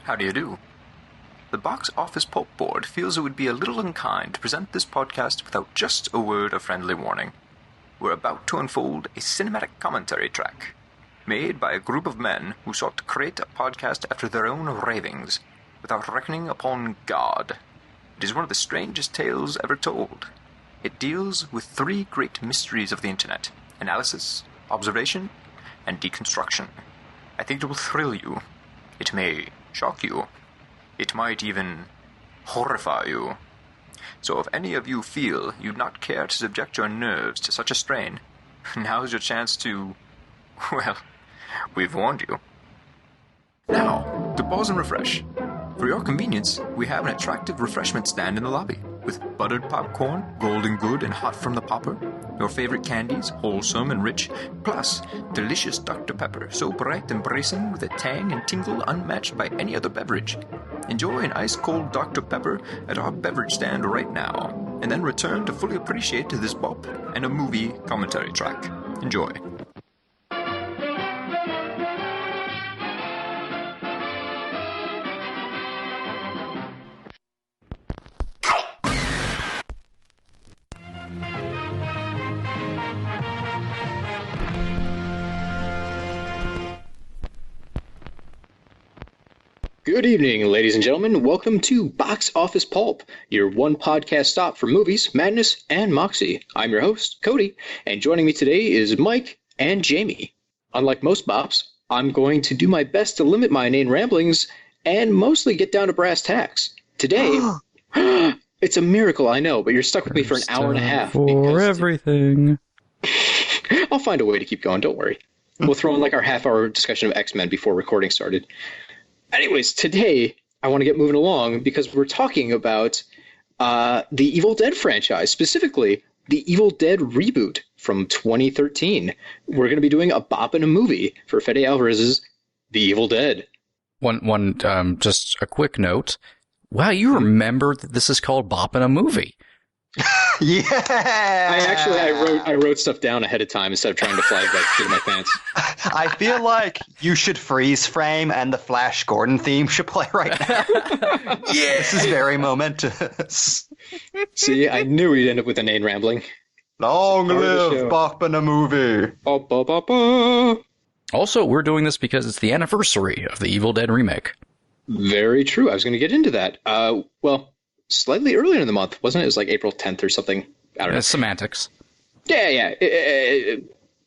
How do you do? The Box Office Pulp Board feels it would be a little unkind to present this podcast without just a word of friendly warning. We're about to unfold a cinematic commentary track, made by a group of men who sought to create a podcast after their own ravings, without reckoning upon God. It is one of the strangest tales ever told. It deals with three great mysteries of the internet: analysis, observation, and deconstruction. I think it will thrill you. It may shock you. It might even horrify you. So if any of you feel you'd not care to subject your nerves to such a strain, now's your chance to... well, we've warned you. Now, to pause and refresh. For your convenience, we have an attractive refreshment stand in the lobby, with buttered popcorn, golden good and hot from the popper, your favorite candies, wholesome and rich, plus delicious Dr. Pepper, so bright and bracing with a tang and tingle unmatched by any other beverage. Enjoy an ice-cold Dr. Pepper at our beverage stand right now, and then return to fully appreciate this bop and a movie commentary track. Enjoy. Good evening, ladies and gentlemen. Welcome to Box Office Pulp, your one podcast stop for movies, madness, and moxie. I'm your host, Cody, and joining me today is Mike and Jamie. Unlike most bops, I'm going to do my best to limit my inane ramblings and mostly get down to brass tacks. Today, it's a miracle, I know, but you're stuck with me for an hour and a half. For everything. I'll find a way to keep going, don't worry. We'll throw in like our half-hour discussion of X-Men before recording started. Anyways, today I want to get moving along because we're talking about the Evil Dead franchise, specifically the Evil Dead reboot from 2013. We're going to be doing a bop and a movie for Fede Alvarez's The Evil Dead. Just a quick note. Wow, you remember that this is called Bop and a Movie. Yeah. I wrote stuff down ahead of time instead of trying to fly by the seat of my pants. I feel like you should freeze frame and the Flash Gordon theme should play right now. Yeah. This is very momentous. See, I knew we'd end up with inane rambling. Long live Bop and a Movie. Ba, ba, ba, ba. Also, we're doing this because it's the anniversary of the Evil Dead remake. Very true. I was going to get into that. Slightly earlier in the month, wasn't it? It was like April 10th or something. I don't know. Semantics. Yeah.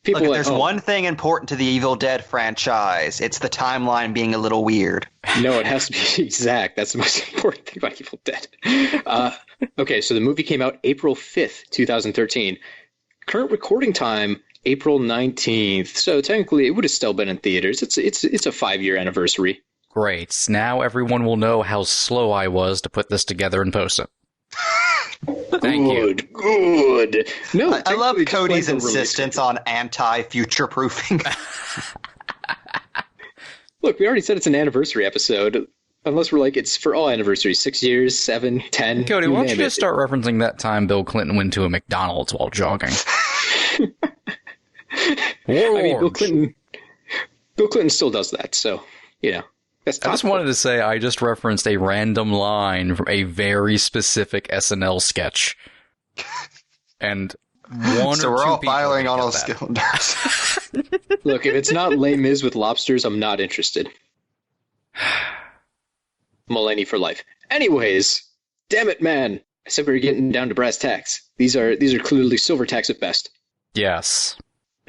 People Look, there's one thing important to the Evil Dead franchise. It's the timeline being a little weird. No, it has to be exact. That's the most important thing about Evil Dead. Okay, so the movie came out April 5th, 2013. Current recording time, April 19th. So technically, it would have still been in theaters. It's a 5-year anniversary. Great. Now everyone will know how slow I was to put this together and post it. Thank you. Good. No, I love Cody's insistence on anti-future-proofing. Look, we already said it's an anniversary episode. Unless we're like, it's for all anniversaries. 6 years, 7, 10. Cody, why don't you just start referencing that time Bill Clinton went to a McDonald's while jogging? Bill Clinton still does that, so, you know. I just wanted to say I just referenced a random line from a very specific SNL sketch. And so we're all firing on all cylinders. Look, if it's not Les Mis with lobsters, I'm not interested. Mulaney for life. Anyways, damn it, man. I said we were getting down to brass tacks. These are clearly silver tacks at best. Yes.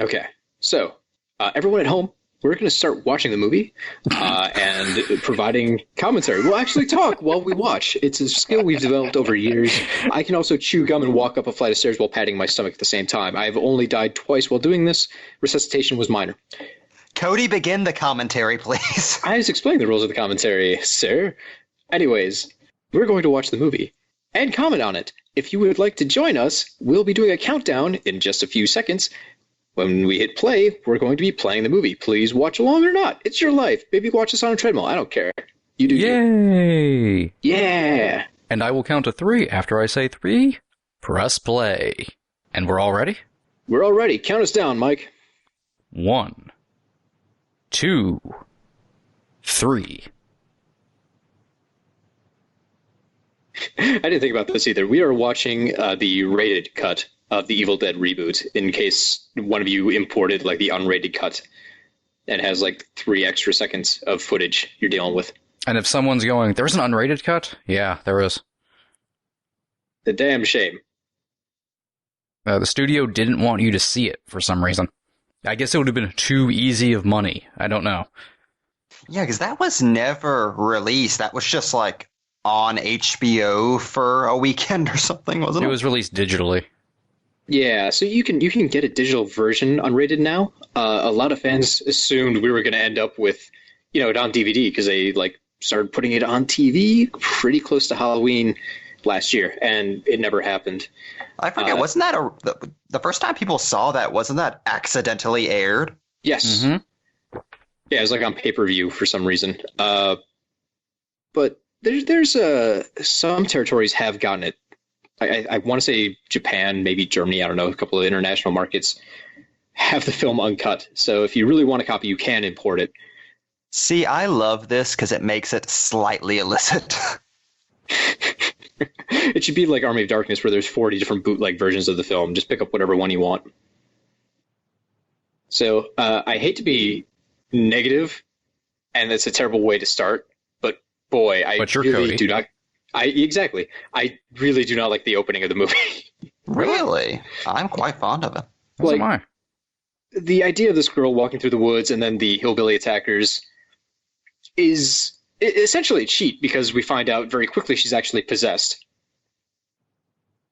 Okay, so everyone at home, we're going to start watching the movie and providing commentary. We'll actually talk while we watch. It's a skill we've developed over years. I can also chew gum and walk up a flight of stairs while patting my stomach at the same time. I've only died twice while doing this. Resuscitation was minor. Cody, begin the commentary, please. I just explained the rules of the commentary, sir. Anyways, we're going to watch the movie and comment on it. If you would like to join us, we'll be doing a countdown in just a few seconds. When we hit play, we're going to be playing the movie. Please watch along or not. It's your life. Maybe watch us on a treadmill. I don't care. You do. Yay! Yeah! And I will count to 3. After I say 3, press play. And we're all ready? We're all ready. Count us down, Mike. 1, 2, 3. I didn't think about this either. We are watching the rated cut of the Evil Dead reboot in case one of you imported like the unrated cut and has like 3 extra seconds of footage you're dealing with. And if someone's going, there's an unrated cut? Yeah, there is. The damn shame. The studio didn't want you to see it for some reason. I guess it would have been too easy of money. I don't know. Yeah, because that was never released. That was just like on HBO for a weekend or something, wasn't it? It was released digitally. Yeah, so you can get a digital version unrated now. A lot of fans assumed we were going to end up with, it on DVD because they like started putting it on TV pretty close to Halloween last year, and it never happened. I forget, wasn't that the first time people saw that? Wasn't that accidentally aired? Yes. Mm-hmm. Yeah, it was like on pay-per-view for some reason. But there's some territories have gotten it. I want to say Japan, maybe Germany, I don't know, a couple of international markets have the film uncut. So if you really want a copy, you can import it. See, I love this because it makes it slightly illicit. It should be like Army of Darkness, where there's 40 different bootleg versions of the film. Just pick up whatever one you want. So I hate to be negative, and it's a terrible way to start, but boy, I really do not. Exactly. I really do not like the opening of the movie. Really? I'm quite fond of it. So am I. The idea of this girl walking through the woods and then the hillbilly attackers is essentially a cheat because we find out very quickly she's actually possessed.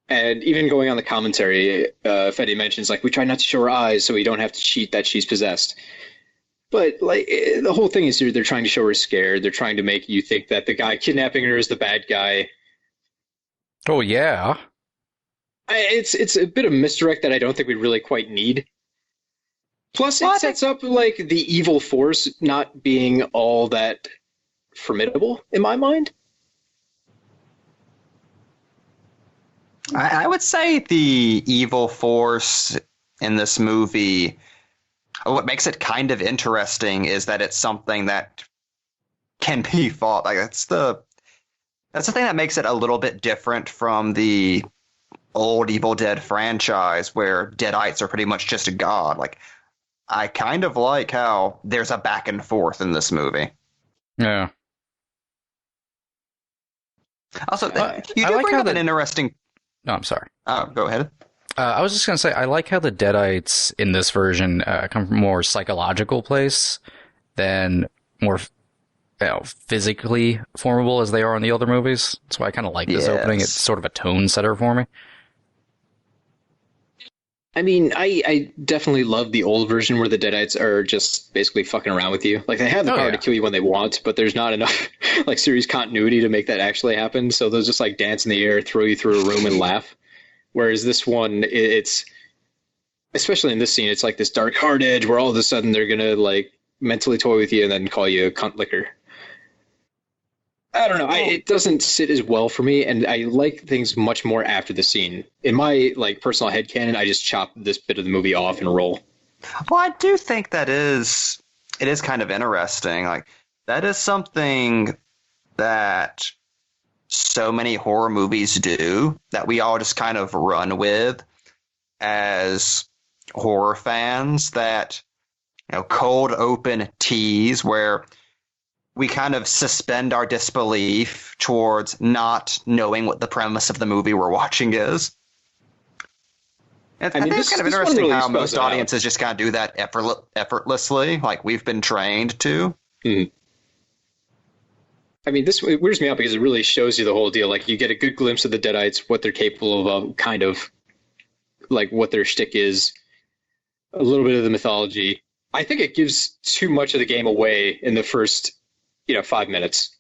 And even going on the commentary, Fede mentions, like, we try not to show her eyes so we don't have to cheat that she's possessed. But, like, the whole thing is they're trying to show her scared. They're trying to make you think that the guy kidnapping her is the bad guy. Oh, yeah. It's a bit of misdirect that I don't think we really quite need. Plus, it sets up, like, the evil force not being all that formidable, in my mind. I would say the evil force in this movie, what makes it kind of interesting is that it's something that can be fought. Like that's the thing that makes it a little bit different from the old Evil Dead franchise where Deadites are pretty much just a god. Like I kind of like how there's a back and forth in this movie. Yeah. Also, you do like bring how up an interesting... No, I'm sorry. Oh, go ahead. I was just going to say, I like how the Deadites in this version come from a more psychological place than more physically formable as they are in the other movies. That's why I kind of like this opening. It's sort of a tone setter for me. I mean, I definitely love the old version where the Deadites are just basically fucking around with you. Like, they have the power to kill you when they want, but there's not enough, like, series continuity to make that actually happen. So they'll just, like, dance in the air, throw you through a room, and laugh. Whereas this one, it's, especially in this scene, it's like this dark hard edge where all of a sudden they're gonna, like, mentally toy with you and then call you a cunt licker. I don't know. It doesn't sit as well for me, and I like things much more after the scene. In my like personal headcanon, I just chop this bit of the movie off and roll. Well, I do think it is kind of interesting. Like that is something that so many horror movies do that we all just kind of run with as horror fans. That cold open tease where we kind of suspend our disbelief towards not knowing what the premise of the movie we're watching is. I think it's kind of interesting really how most audiences just kind of do that effortlessly, like we've been trained to. I mean, it weirds me out because it really shows you the whole deal. Like, you get a good glimpse of the Deadites, what they're capable of, kind of, like, what their shtick is, a little bit of the mythology. I think it gives too much of the game away in the first 5 minutes.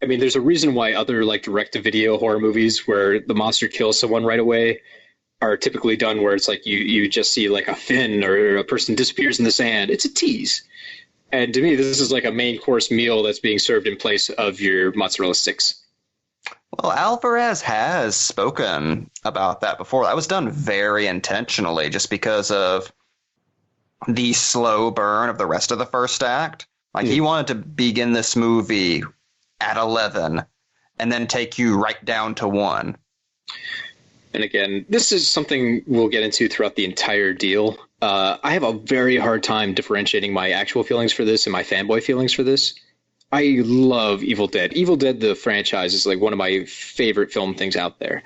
I mean, there's a reason why other like direct-to-video horror movies where the monster kills someone right away are typically done where it's like you just see like a fin or a person disappears in the sand. It's a tease. And to me, this is like a main course meal that's being served in place of your mozzarella sticks. Well, Alvarez has spoken about that before. That was done very intentionally just because of the slow burn of the rest of the first act. Like, he wanted to begin this movie at 11 and then take you right down to 1. And again, this is something we'll get into throughout the entire deal. I have a very hard time differentiating my actual feelings for this and my fanboy feelings for this. I love Evil Dead. Evil Dead, the franchise, is like one of my favorite film things out there.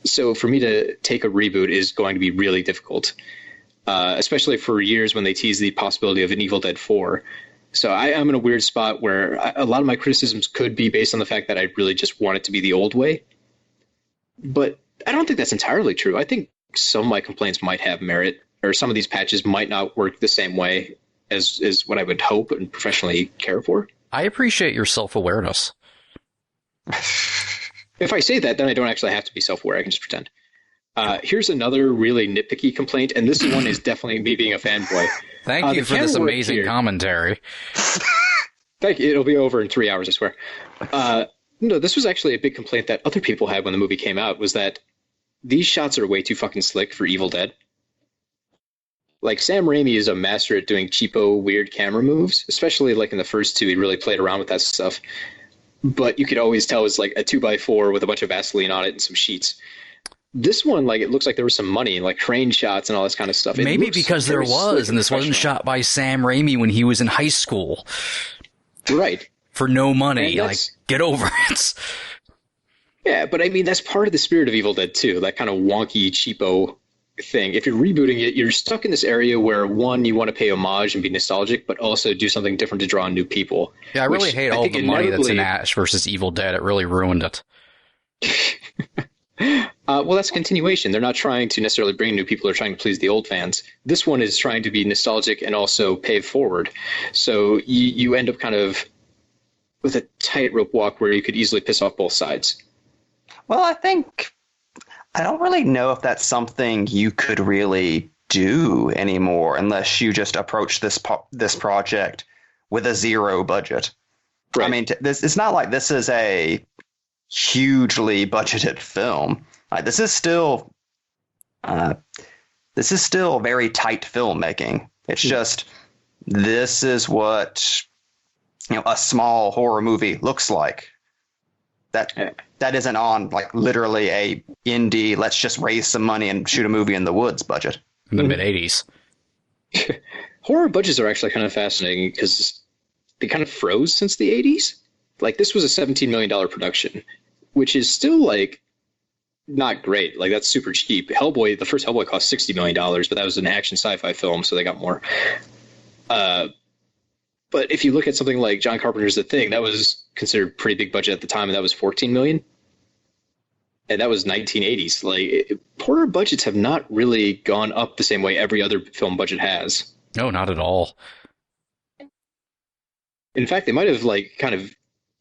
So for me to take a reboot is going to be really difficult, especially for years when they tease the possibility of an Evil Dead 4. So I'm in a weird spot where a lot of my criticisms could be based on the fact that I really just want it to be the old way. But I don't think that's entirely true. I think some of my complaints might have merit, or some of these patches might not work the same way as what I would hope and professionally care for. I appreciate your self-awareness. If I say that, then I don't actually have to be self-aware. I can just pretend. Here's another really nitpicky complaint, and this one is definitely me being a fanboy. Thank you for this amazing commentary. Thank you. It'll be over in 3 hours, I swear. No, this was actually a big complaint that other people had when the movie came out, was that these shots are way too fucking slick for Evil Dead. Like, Sam Raimi is a master at doing cheapo, weird camera moves, especially like in the first two. He really played around with that stuff. But you could always tell it's like a 2x4 with a bunch of Vaseline on it and some sheets. This one, like, it looks like there was some money, like crane shots and all this kind of stuff. Maybe because there was, and this wasn't shot by Sam Raimi when he was in high school. Right. For no money. Like, get over it. Yeah, but I mean, that's part of the spirit of Evil Dead 2, that kind of wonky, cheapo thing. If you're rebooting it, you're stuck in this area where, one, you want to pay homage and be nostalgic, but also do something different to draw in new people. Yeah, I really hate all the money that's in Ash versus Evil Dead. It really ruined it. Well, that's a continuation. They're not trying to necessarily bring new people. They're trying to please the old fans. This one is trying to be nostalgic and also pave forward. So you end up kind of with a tightrope walk where you could easily piss off both sides. Well, I don't really know if that's something you could really do anymore unless you just approach this project with a zero budget. Right. I mean, it's not like this is a hugely budgeted film. Like, this is still very tight filmmaking. It's just, this is what, a small horror movie looks like. That isn't on, like, literally a indie, let's just raise some money and shoot a movie in the woods budget. In the mid-'80s. Horror budgets are actually kind of fascinating because they kind of froze since the 80s. Like, this was a $17 million production, which is still, like, not great. Like, that's super cheap. Hellboy, the first Hellboy cost $60 million, but that was an action sci-fi film, so they got more. But if you look at something like John Carpenter's The Thing, that was considered pretty big budget at the time, and that was $14 million. And that was 1980s. Like, horror budgets have not really gone up the same way every other film budget has. No, not at all. In fact, they might have, like, kind of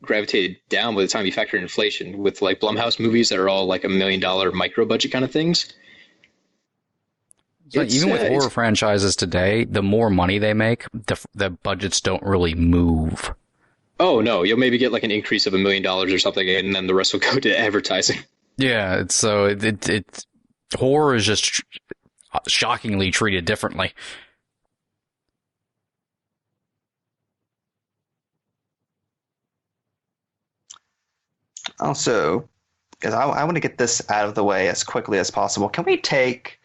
gravitated down by the time you factor in inflation with, like, Blumhouse movies that are all like $1 million micro budget kind of things. So even with horror franchises today, the more money they make, the budgets don't really move. Oh no, you'll maybe get like an increase of $1 million or something, and then the rest will go to advertising. Yeah, so horror is just shockingly treated differently. Also, because I want to get this out of the way as quickly as possible, can we take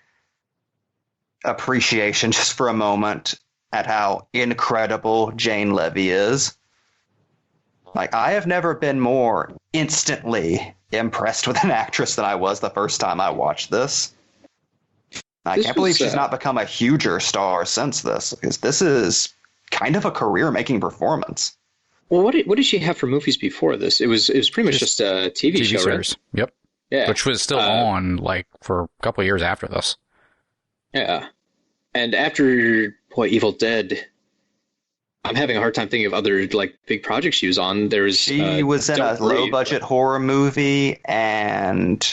appreciation just for a moment at how incredible Jane Levy is? Like, I have never been more instantly impressed with an actress than I was the first time I watched this. I can't believe she's not become a huger star since this, because this is kind of a career-making performance. Well, what did she have for movies before this? It was pretty much just a TV show, series. Right? Yep. Yeah. Which was still on, like, for a couple of years after this. Yeah. And after, Evil Dead, I'm having a hard time thinking of other, like, big projects she was on. She was in a low-budget horror movie and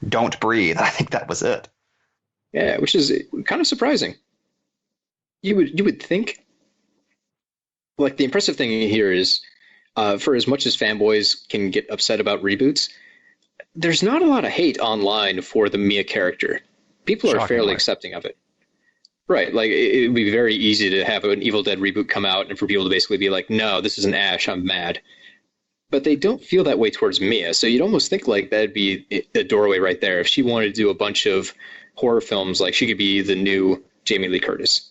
Don't Breathe. I think that was it. Yeah, which is kind of surprising. You would think, like, the impressive thing here is, for as much as fanboys can get upset about reboots, there's not a lot of hate online for the Mia character. People are fairly accepting of it. Right, like, it would be very easy to have an Evil Dead reboot come out and for people to basically be like, no, this isn't Ash, I'm mad. but they don't feel that way towards Mia. So you'd almost think like that'd be the doorway right there. If she wanted to do a bunch of horror films, like she could be the new Jamie Lee Curtis.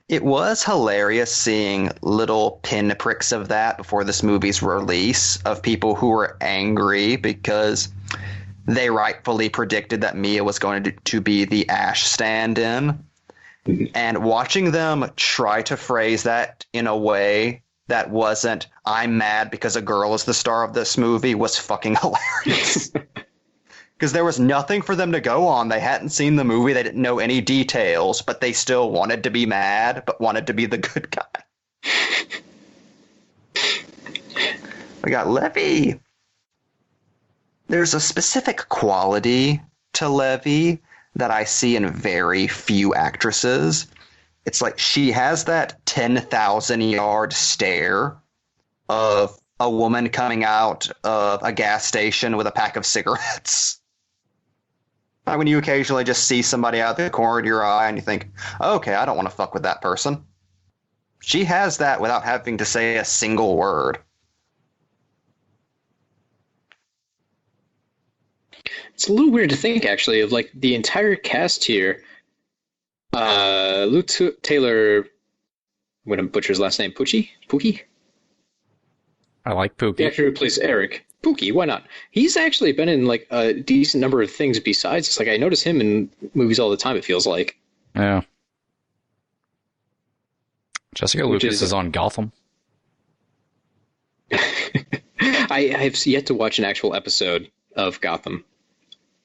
It was hilarious seeing little pinpricks of that before this movie's release of people who were angry because they rightfully predicted that Mia was going to be the Ash stand-in. And watching them try to phrase that in a way that wasn't, I'm mad because a girl is the star of this movie, was fucking hilarious. Because there was nothing for them to go on. They hadn't seen the movie. They didn't know any details, but they still wanted to be mad, but wanted to be the good guy. We got Levy. There's a specific quality to Levy that I see in very few actresses. It's like she has that 10,000-yard stare of a woman coming out of a gas station with a pack of cigarettes. When you occasionally just see somebody out the corner of your eye and you think, okay, I don't want to fuck with that person. She has that without having to say a single word. It's a little weird to think, actually, of like the entire cast here. Luke Taylor, I'm going to butcher his last name, Pookie? I like Pookie. The actor who plays Eric. Pookie, why not? He's actually been in like a decent number of things besides this. Like I notice him in movies all the time, it feels like. Yeah. Jessica Lucas is on Gotham. I have yet to watch an actual episode of Gotham.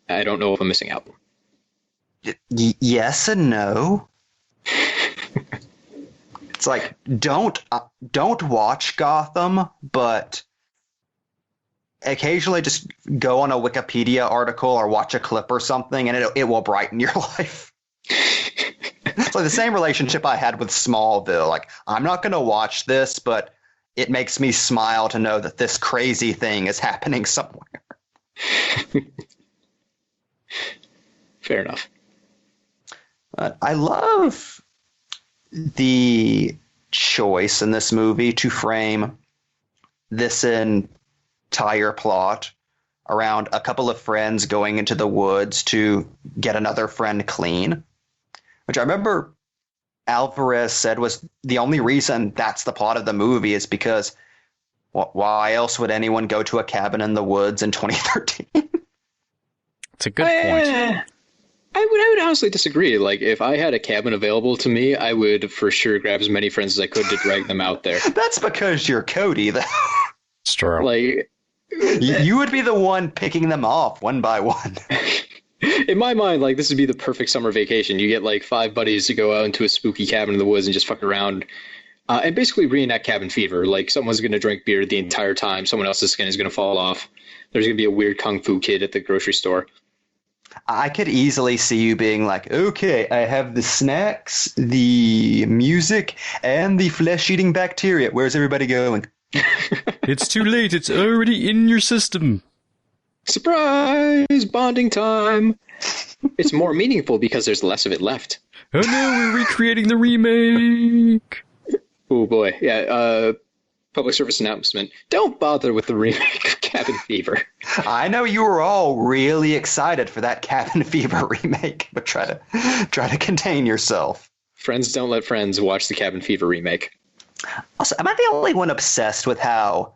I don't know if I'm missing out. Yes and no. It's like don't watch Gotham, but occasionally just go on a Wikipedia article or watch a clip or something, and it will brighten your life. It's like the same relationship I had with Smallville. Like I'm not going to watch this, but it makes me smile to know that this crazy thing is happening somewhere. Fair enough. I love the choice in this movie to frame this entire plot around a couple of friends going into the woods to get another friend clean, which I remember Alvarez said was the only reason that's the plot of the movie is because why else would anyone go to a cabin in the woods in 2013? It's a good point. I would honestly disagree. Like, if I had a cabin available to me, I would for sure grab as many friends as I could to drag them out there. That's because you're Cody, though. It's true. Like, you would be the one picking them off one by one. In my mind, like, this would be the perfect summer vacation. You get, like, 5 buddies to go out into a spooky cabin in the woods and just fuck around. And basically reenact cabin fever. Like, someone's going to drink beer the entire time. Someone else's skin is going to fall off. There's going to be a weird kung fu kid at the grocery store. I could easily see you being like, okay, I have the snacks, the music, and the flesh-eating bacteria. Where's everybody going? It's too late. It's already in your system. Surprise! Bonding time! It's more meaningful because there's less of it left. Oh no, we're recreating the remake! Oh boy. Yeah, public service announcement. Don't bother with the remake of Cabin Fever. I know you were all really excited for that Cabin Fever remake, but try to contain yourself. Friends don't let friends watch the Cabin Fever remake. Also, am I the only one obsessed with how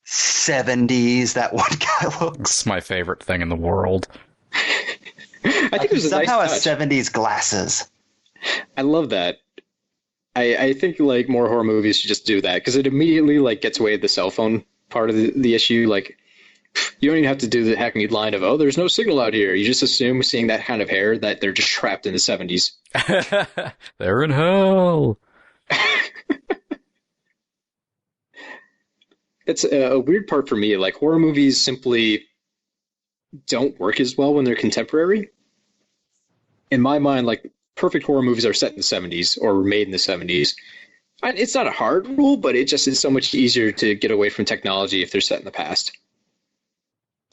70s that one guy looks? It's my favorite thing in the world. I think it was somehow a nice touch. 70s glasses. I love that. I think like more horror movies should just do that because it immediately like gets away with the cell phone part of the issue. Like you don't even have to do the hackneyed line of, oh, there's no signal out here. You just assume seeing that kind of hair that they're just trapped in the 70s. They're in hell. It's a weird part for me. Like horror movies simply don't work as well when they're contemporary. In my mind, like perfect horror movies are set in the 70s or were made in the 70s. And it's not a hard rule, but it just is so much easier to get away from technology if they're set in the past.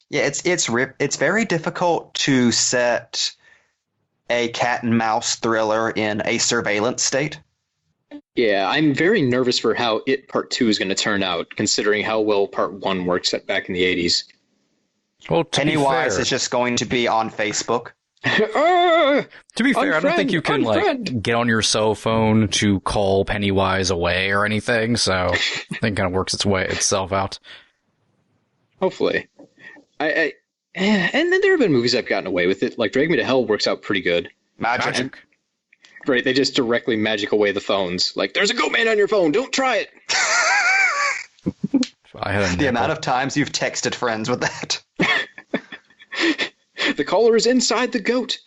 Yeah, it's very difficult to set a cat and mouse thriller in a surveillance state. Yeah, I'm very nervous for how It Part 2 is going to turn out, considering how well Part 1 works back in the 80s. Well, to be Pennywise fair, is just going to be on Facebook. Ah, to be fair, I don't think you can unfriend. get on your cell phone to call Pennywise away or anything. So I think it kind of works itself out. Hopefully. And then there have been movies that have gotten away with it. Like Drag Me to Hell works out pretty good. Magic. Right, they just directly magic away the phones. Like, there's a goat man on your phone, don't try it. I had a The nickel. amount of times you've texted friends with that. The caller is inside the goat.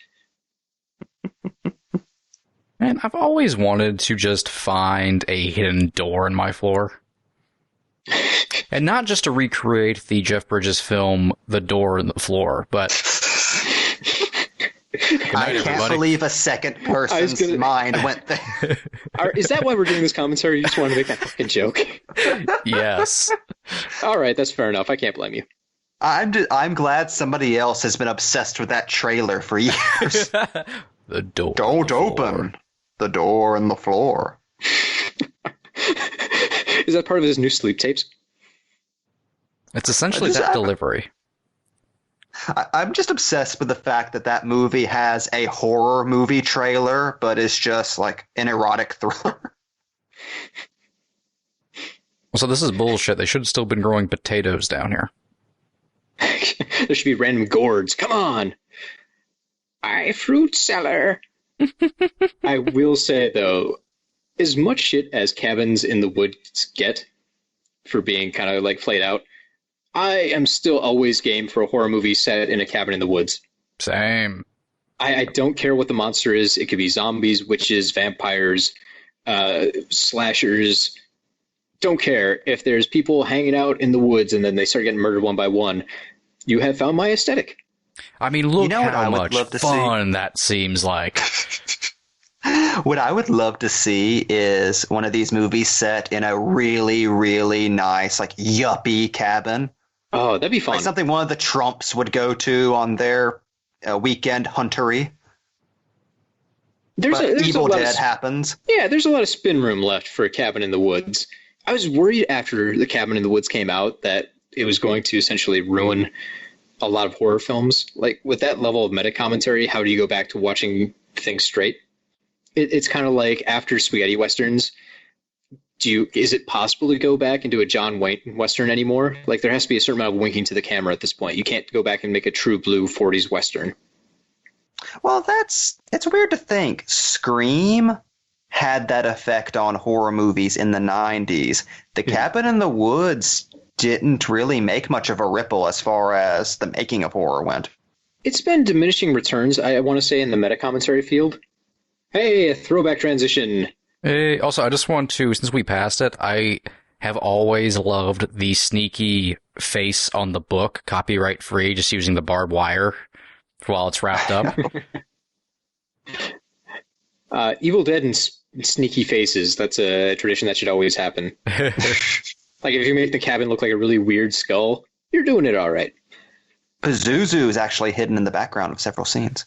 Man, I've always wanted to just find a hidden door in my floor. And not just to recreate the Jeff Bridges film, The Door in the Floor, but... Good night, I can't everybody. believe a second person's gonna- mind went there. Is that why we're doing this commentary? You just wanted to make that fucking joke? Yes. All right, that's fair enough. I can't blame you. I'm glad somebody else has been obsessed with that trailer for years. The door. Don't on the floor. open the door in the floor. Is that part of his new sleep tapes? It's essentially Does that that- delivery. I'm just obsessed with the fact that that movie has a horror movie trailer, but it's just like an erotic thriller. So this is bullshit. They should have still been growing potatoes down here. There should be random gourds. Come on. I fruit seller. I will say, though, as much shit as Cabins in the Woods get for being kind of like played out, I am still always game for a horror movie set in a cabin in the woods. Same. I don't care what the monster is. It could be zombies, witches, vampires, slashers. Don't care. If there's people hanging out in the woods and then they start getting murdered one by one, you have found my aesthetic. I mean, look know what I how would much love to see? fun that seems like. What I would love to see is one of these movies set in a really, really nice, like, yuppie cabin. Oh, that'd be fun. Like something one of the Trumps would go to on their weekend huntery. There's But there's Evil lot Dead of, happens. Yeah, there's a lot of spin room left for a cabin in the woods. I was worried after the Cabin in the Woods came out that it was going to essentially ruin a lot of horror films. Like with that level of meta commentary, how do you go back to watching things straight? It's kind of like after spaghetti westerns. Is it possible to go back and do a John Wayne western anymore? Like there has to be a certain amount of winking to the camera at this point. You can't go back and make a true blue 40s western. Well, it's weird to think. Scream had that effect on horror movies in the 90s. The Cabin in the Woods didn't really make much of a ripple as far as the making of horror went. It's been diminishing returns, I want to say, in the meta commentary field. Hey, a throwback transition. Hey, also, I just want to, since we passed it, I have always loved the sneaky face on the book, copyright free, just using the barbed wire while it's wrapped up. Evil Dead and sneaky faces, that's a tradition that should always happen. Like if you make the cabin look like a really weird skull, you're doing it all right. Pazuzu is actually hidden in the background of several scenes.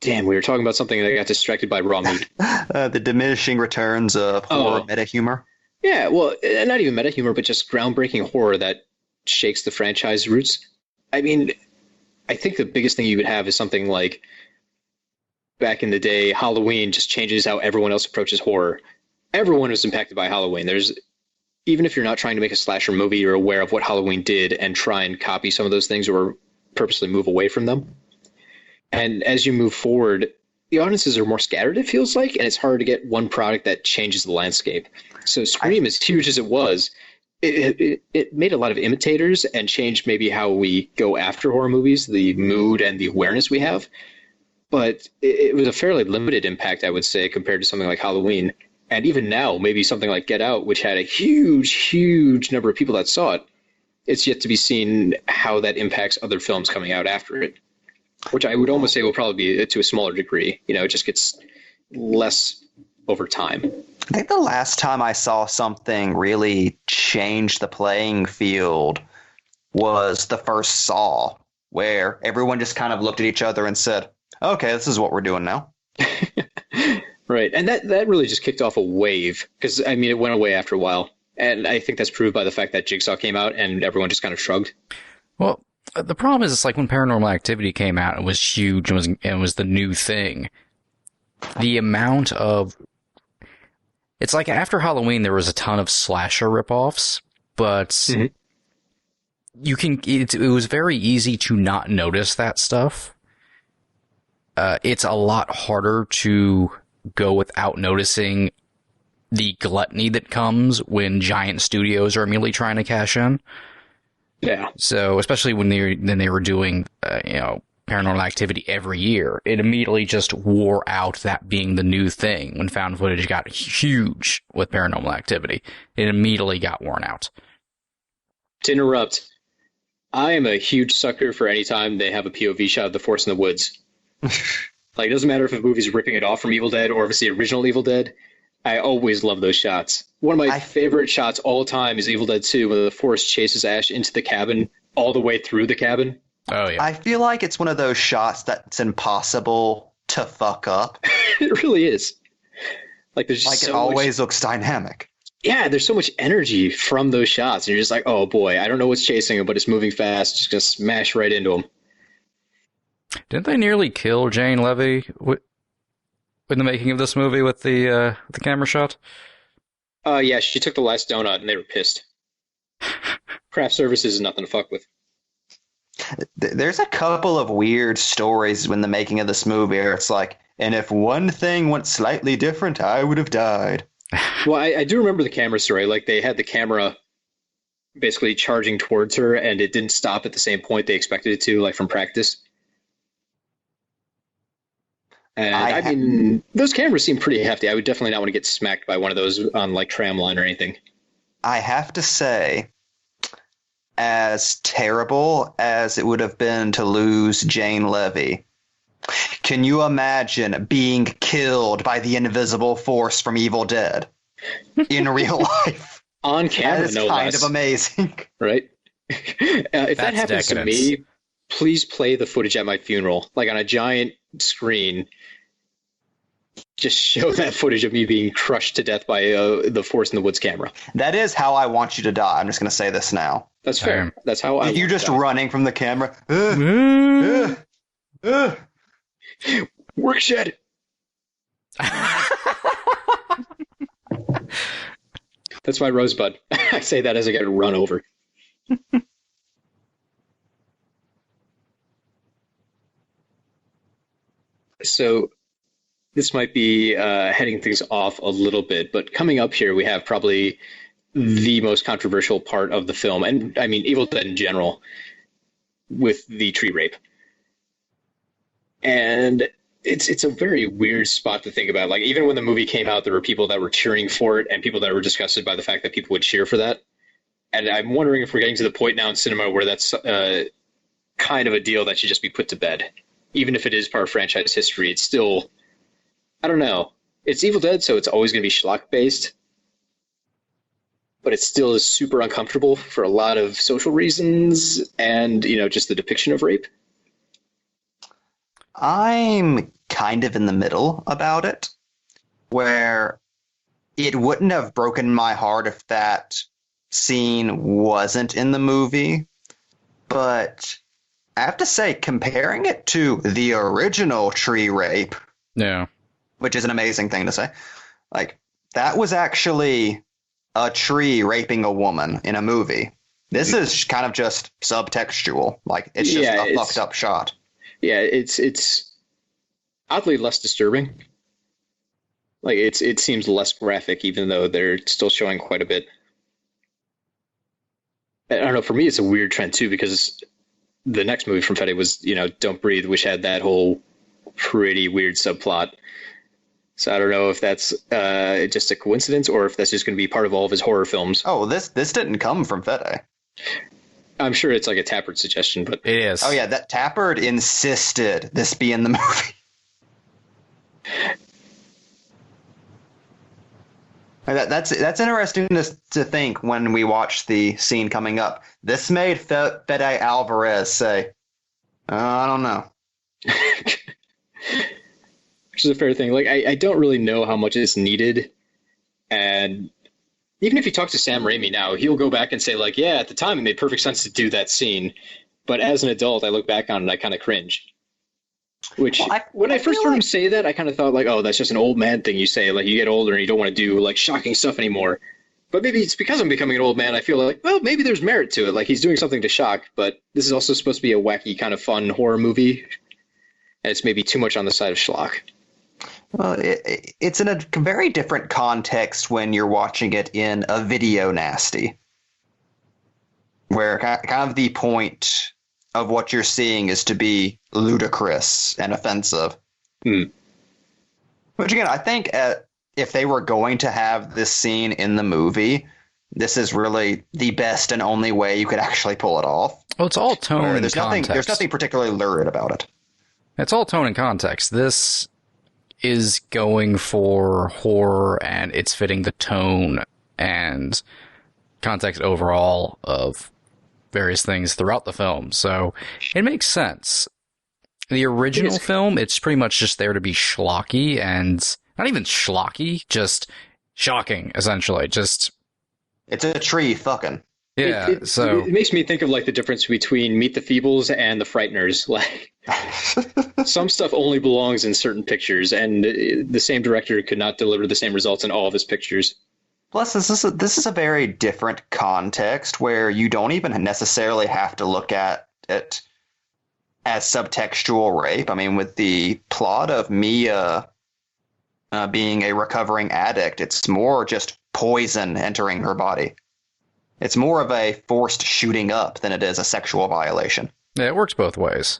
Damn, we were talking about something that got distracted by raw meat. The diminishing returns of horror meta humor. Yeah, well, not even meta humor, but just groundbreaking horror that shakes the franchise roots. I mean, I think the biggest thing you would have is something like back in the day, Halloween just changes how everyone else approaches horror. Everyone was impacted by Halloween. Even if you're not trying to make a slasher movie, you're aware of what Halloween did and try and copy some of those things or purposely move away from them. And as you move forward, the audiences are more scattered, it feels like, and it's hard to get one product that changes the landscape. So Scream, as huge as it was, it made a lot of imitators and changed maybe how we go after horror movies, the mood and the awareness we have. But it was a fairly limited impact, I would say, compared to something like Halloween. And even now, maybe something like Get Out, which had a huge, huge number of people that saw it, it's yet to be seen how that impacts other films coming out after it, which I would almost say will probably be to a smaller degree. You know, it just gets less over time. I think the last time I saw something really change the playing field was the first Saw, where everyone just kind of looked at each other and said, okay, this is what we're doing now. Right. And that really just kicked off a wave because, I mean, it went away after a while. And I think that's proved by the fact that Jigsaw came out and everyone just kind of shrugged. Well, the problem is, it's like when Paranormal Activity came out, it was huge and it was the new thing. The amount of... It's like after Halloween, there was a ton of slasher ripoffs, but you can... It was very easy to not notice that stuff. It's a lot harder to go without noticing the gluttony that comes when giant studios are immediately trying to cash in. Yeah. So, especially when they were doing, Paranormal Activity every year, it immediately just wore out that being the new thing. When found footage got huge with Paranormal Activity, it immediately got worn out. To interrupt, I am a huge sucker for any time they have a POV shot of the Force in the Woods. Like, it doesn't matter if a movie's ripping it off from Evil Dead or if it's the original Evil Dead. I always love those shots. One of my favorite shots all time is Evil Dead 2, when the Force chases Ash into the cabin, all the way through the cabin. Oh, yeah. I feel like it's one of those shots that's impossible to fuck up. It really is. Like, there's just Like, it always looks dynamic. Yeah, there's so much energy from those shots. And you're just like, oh boy, I don't know what's chasing him, but it's moving fast. Just gonna smash right into him. Didn't they nearly kill Jane Levy in the making of this movie with the camera shot? Yeah, she took the last donut and they were pissed. Craft services is nothing to fuck with. There's a couple of weird stories when the making of this movie where it's like, and if one thing went slightly different, I would have died. Well, I do remember the camera story. Like, they had the camera basically charging towards her and it didn't stop at the same point they expected it to, like from practice. And I mean, those cameras seem pretty hefty. I would definitely not want to get smacked by one of those on like tram line or anything. I have to say, as terrible as it would have been to lose Jane Levy, can you imagine being killed by the invisible force from Evil Dead in real life? On camera, that is no kind less. of amazing. Right? If that happens to me, please play the footage at my funeral, like on a giant screen. Just show that footage of me being crushed to death by the Force in the Woods camera. That is how I want you to die. I'm just going to say this now. That's fair. That's how I. You're just running from the camera. Work shed. That's my Rosebud. I say that as I get run over. So this might be heading things off a little bit, but coming up here, we have probably the most controversial part of the film, and I mean Evil Dead in general, with the tree rape. And it's a very weird spot to think about. Like, even when the movie came out, there were people that were cheering for it and people that were disgusted by the fact that people would cheer for that. And I'm wondering if we're getting to the point now in cinema where that's kind of a deal that should just be put to bed. Even if it is part of franchise history, it's still, I don't know. It's Evil Dead, so it's always going to be schlock-based. But it still is super uncomfortable for a lot of social reasons and, you know, just the depiction of rape. I'm kind of in the middle about it, where it wouldn't have broken my heart if that scene wasn't in the movie. But I have to say, comparing it to the original tree rape, Yeah. which is an amazing thing to say, like, that was actually a tree raping a woman in a movie. This is kind of just subtextual. Like, it's just a fucked up shot. Yeah, it's oddly less disturbing. Like, it seems less graphic, even though they're still showing quite a bit. I don't know, for me it's a weird trend too, because the next movie from Fede was, you know, Don't Breathe, which had that whole pretty weird subplot. So I don't know if that's just a coincidence or if that's just going to be part of all of his horror films. Oh, this didn't come from Fede. I'm sure it's like a Tappert suggestion, but It is. Oh yeah, that Tappert insisted this be in the movie. That's interesting to think when we watch the scene coming up. This made Fede Alvarez say, I don't know. Which is a fair thing. Like, I don't really know how much is needed. And even if you talk to Sam Raimi now, he'll go back and say, like, yeah, at the time it made perfect sense to do that scene. But as an adult, I look back on it and I kind of cringe. Which, Well, when I first feel heard him like- say that, I kind of thought, like, oh, that's just an old man thing you say. Like, you get older and you don't want to do, like, shocking stuff anymore. But maybe it's because I'm becoming an old man, I feel like, well, maybe there's merit to it. Like, he's doing something to shock, but this is also supposed to be a wacky, kind of fun horror movie. And it's maybe too much on the side of schlock. Well, it's in a very different context when you're watching it in a video nasty, where kind of the point of what you're seeing is to be ludicrous and offensive. Hmm. Which again, I think if they were going to have this scene in the movie, this is really the best and only way you could actually pull it off. Well, it's all tone and There's context. nothing particularly lurid about it. It's all tone and context. This is going for horror, and it's fitting the tone and context overall of various things throughout the film. So it makes sense. The original film, it's pretty much just there to be schlocky, and not even schlocky, just shocking, essentially. Just, It's a tree fucking. yeah, It makes me think of, like, the difference between Meet the Feebles and The Frighteners. Like, some stuff only belongs in certain pictures, and the same director could not deliver the same results in all of his pictures. Plus, this is a very different context where you don't even necessarily have to look at it as subtextual rape. I mean, with the plot of Mia being a recovering addict, it's more just poison entering her body. It's more of a forced shooting up than it is a sexual violation. yeah, it works both ways.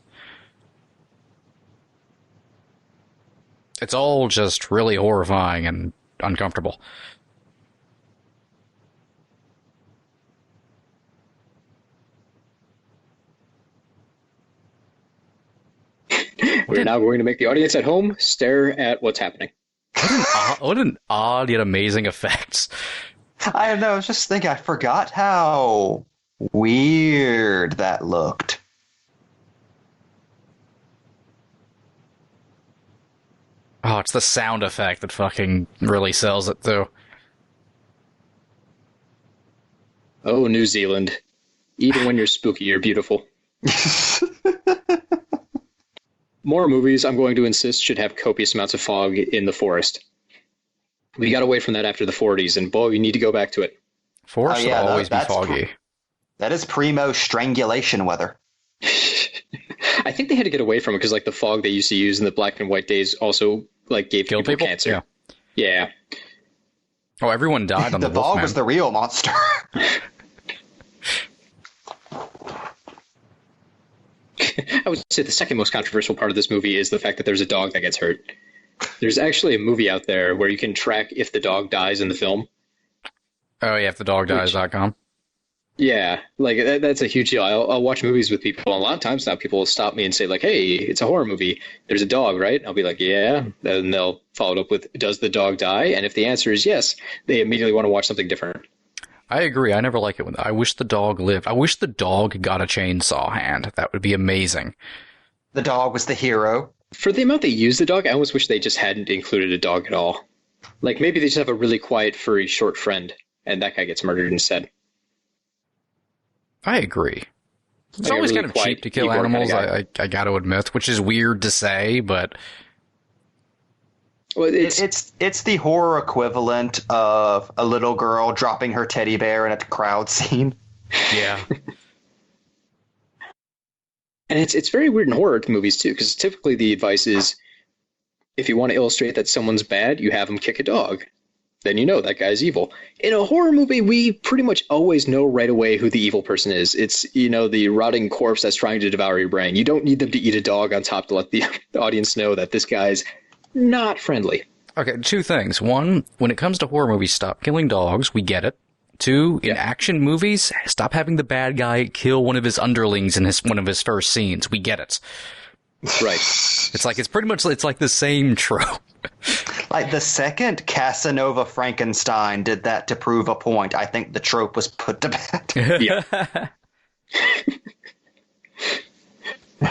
It's all just really horrifying and uncomfortable. We're now going to make the audience at home stare at what's happening. What an odd yet amazing effect. I don't know. I was just thinking, I forgot how weird that looked. Oh, it's the sound effect that fucking really sells it, too. Oh, New Zealand. Even when you're spooky, you're beautiful. More movies, I'm going to insist, should have copious amounts of fog in the forest. We got away from that after the 40s, and boy, we need to go back to it. Forest Oh, yeah, will always be that's foggy. That is primo strangulation weather. I think they had to get away from it because, like, the fog they used to use in the black and white days also, like, gave Kill people? cancer. Yeah. Yeah. Oh, everyone died on The the fog Wolfman. was the real monster. I would say the second most controversial part of this movie is the fact that there's a dog that gets hurt. There's actually a movie out there where you can track if the dog dies in the film. Oh, yeah, ifthedogdies.com. Yeah, like that's a huge deal. I'll watch movies with people, and a lot of times now people will stop me and say, like, hey, it's a horror movie. There's a dog, right? I'll be like, yeah. And they'll follow it up with, does the dog die? And if the answer is yes, they immediately want to watch something different. I agree. I never like it when I wish the dog lived. I wish the dog got a chainsaw hand. That would be amazing. The dog was the hero. For the amount they use the dog, I almost wish they just hadn't included a dog at all. Like, maybe they just have a really quiet, furry, short friend, and that guy gets murdered instead. I agree. It's Like a always really kind of quiet cheap to kill Igor kind of animals, guy. I got to admit, which is weird to say, but Well, It's the horror equivalent of a little girl dropping her teddy bear in a crowd scene. yeah. And it's very weird in horror movies, too, because typically the advice is, if you want to illustrate that someone's bad, you have them kick a dog. Then you know that guy's evil. In a horror movie, we pretty much always know right away who the evil person is. It's, the rotting corpse that's trying to devour your brain. You don't need them to eat a dog on top to let the audience know that this guy's not friendly. Okay, two things. One, when it comes to horror movies, stop killing dogs. We get it. Two, in action movies, stop having the bad guy kill one of his underlings in one of his first scenes. We get it. Right. It's pretty much, it's like the same trope. Like the second Casanova Frankenstein did that to prove a point, I think the trope was put to bed. Yeah.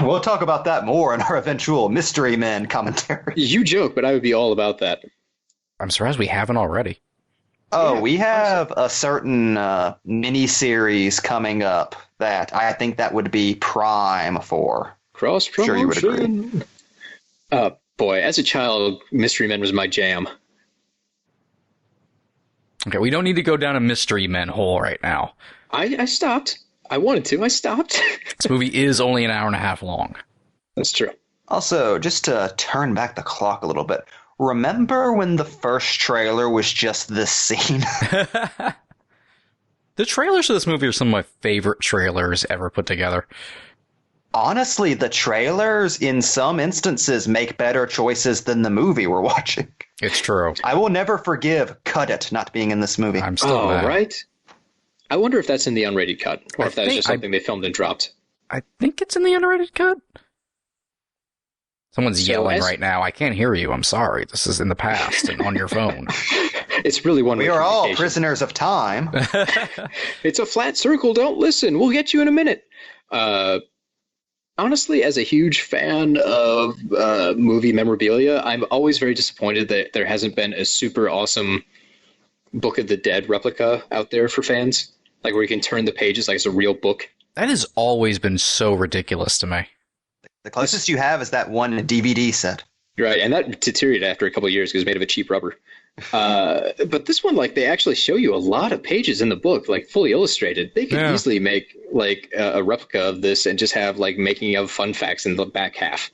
We'll talk about that more in our eventual Mystery Men commentary. You joke, but I would be all about that. I'm surprised we haven't already. Oh, Yeah, we have a certain mini-series coming up that I think that would be prime for. Cross promotion. Sure you would agree. Boy, as a child, Mystery Men was my jam. Okay, we don't need to go down a Mystery Men hole right now. I stopped. I wanted to. I stopped. This movie is only an hour and a half long. That's true. Also, just to turn back the clock a little bit, remember when the first trailer was just this scene? The trailers for this movie are some of my favorite trailers ever put together. Honestly, the trailers, in some instances, make better choices than the movie we're watching. It's true. I will never forgive Cut It not being in this movie. I'm still mad. Right. I wonder if that's in the unrated cut, or if that was just something they filmed and dropped. I think it's in the unrated cut. Someone's So yelling right now. I can't hear you. I'm sorry. This is in the past and on your phone. It's really one-way We are all communication. prisoners of time. It's a flat circle. Don't listen. We'll get you in a minute. Honestly, as a huge fan of movie memorabilia, I'm always very disappointed that there hasn't been a super awesome Book of the Dead replica out there for fans, like where you can turn the pages like it's a real book. That has always been so ridiculous to me. The closest you have is that one DVD set. Right, and that deteriorated after a couple of years because it was made of a cheap rubber. But this one, like, they actually show you a lot of pages in the book, like fully illustrated. They could easily make like a replica of this and just have like making of fun facts in the back half,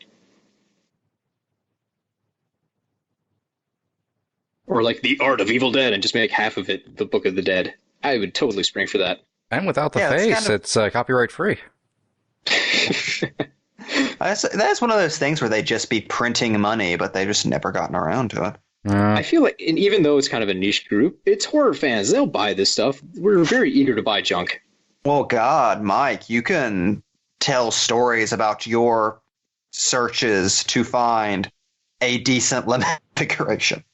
or like the art of Evil Dead and just make half of it the Book of the Dead. I would totally spring for that. And without the Yeah, it's face, kind of- it's copyright free. That's one of those things where they just be printing money, but they just never gotten around to it. I feel like, and even though it's kind of a niche group, it's horror fans. They'll buy this stuff. We're very eager to buy junk. Well, God, Mike, you can tell stories about your searches to find a decent lemon configuration.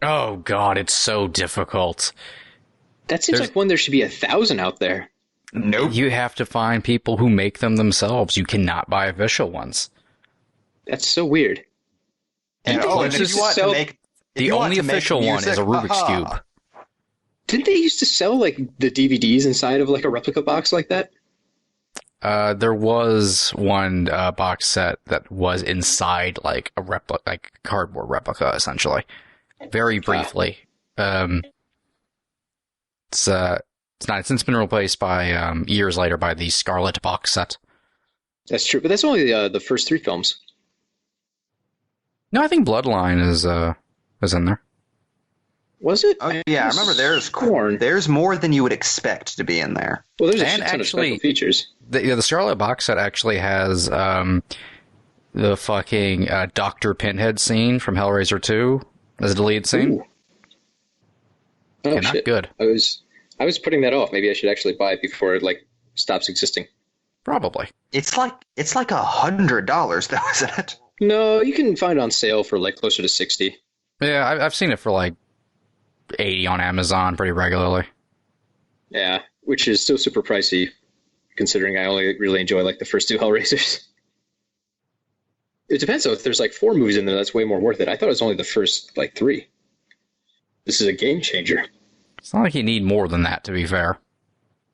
Oh, God, it's so difficult. That seems There's- like one there should be 1,000 out there. Nope. You have to find people who make them themselves. You cannot buy official ones. That's so weird. And, Didn't they and used if to you want sell- to make if The you want only to make official one is music, a Rubik's haha. Cube. Didn't they used to sell like the DVDs inside of like a replica box like that? There was one box set that was inside like a replica, like cardboard replica, essentially. Very briefly. It's not. It's since been replaced by years later by the Scarlet box set. That's true, but that's only the first 3 films. No, I think Bloodline is in there. Was it? Oh yeah, I remember Scorn. there's more than you would expect to be in there. Well, there's a And shit ton actually- of special features. The Scarlet box set actually has the fucking Dr. Pinhead scene from Hellraiser 2 as a deleted scene. Ooh. Oh, Yeah, not shit. good. I was putting that off. Maybe I should actually buy it before it like stops existing. Probably. It's like $100 though, isn't it? No, you can find it on sale for like closer to 60. Yeah, I've seen it for like 80 on Amazon pretty regularly. Yeah, which is still super pricey, considering I only really enjoy like the first 2 Hellraisers. It depends though. If there's like 4 movies in there, that's way more worth it. I thought it was only the first like 3. This is a game changer. It's not like you need more than that, to be fair.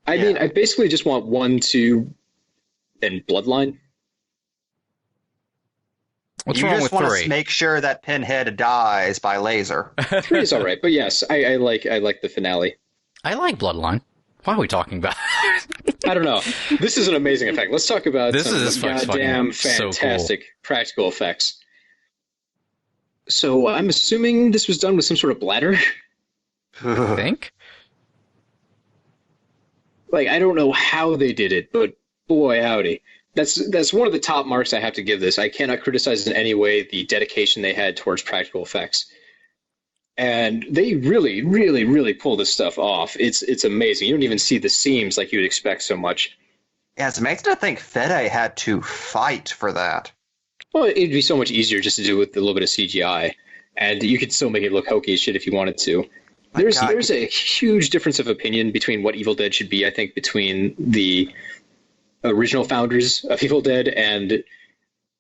I mean, I basically just want 1, 2, and Bloodline. What's you wrong just with want 3? to make sure that Pinhead dies by laser. 3 is all right, but yes, I like the finale. I like Bloodline. Why are we talking about I don't know. This is an amazing effect. Let's talk about This some of is the fucking goddamn so cool. fantastic practical effects. So I'm assuming this was done with some sort of bladder. I think? Like, I don't know how they did it, but boy howdy. That's one of the top marks I have to give this. I cannot criticize in any way the dedication they had towards practical effects. And they really, really, really pull this stuff off. It's amazing. You don't even see the seams like you would expect so much. Yeah, it's amazing to think Fede had to fight for that. Well, it'd be so much easier just to do it with a little bit of CGI. And you could still make it look hokey as shit if you wanted to. My God. There's a huge difference of opinion between what Evil Dead should be, I think, between the original founders of Evil Dead and,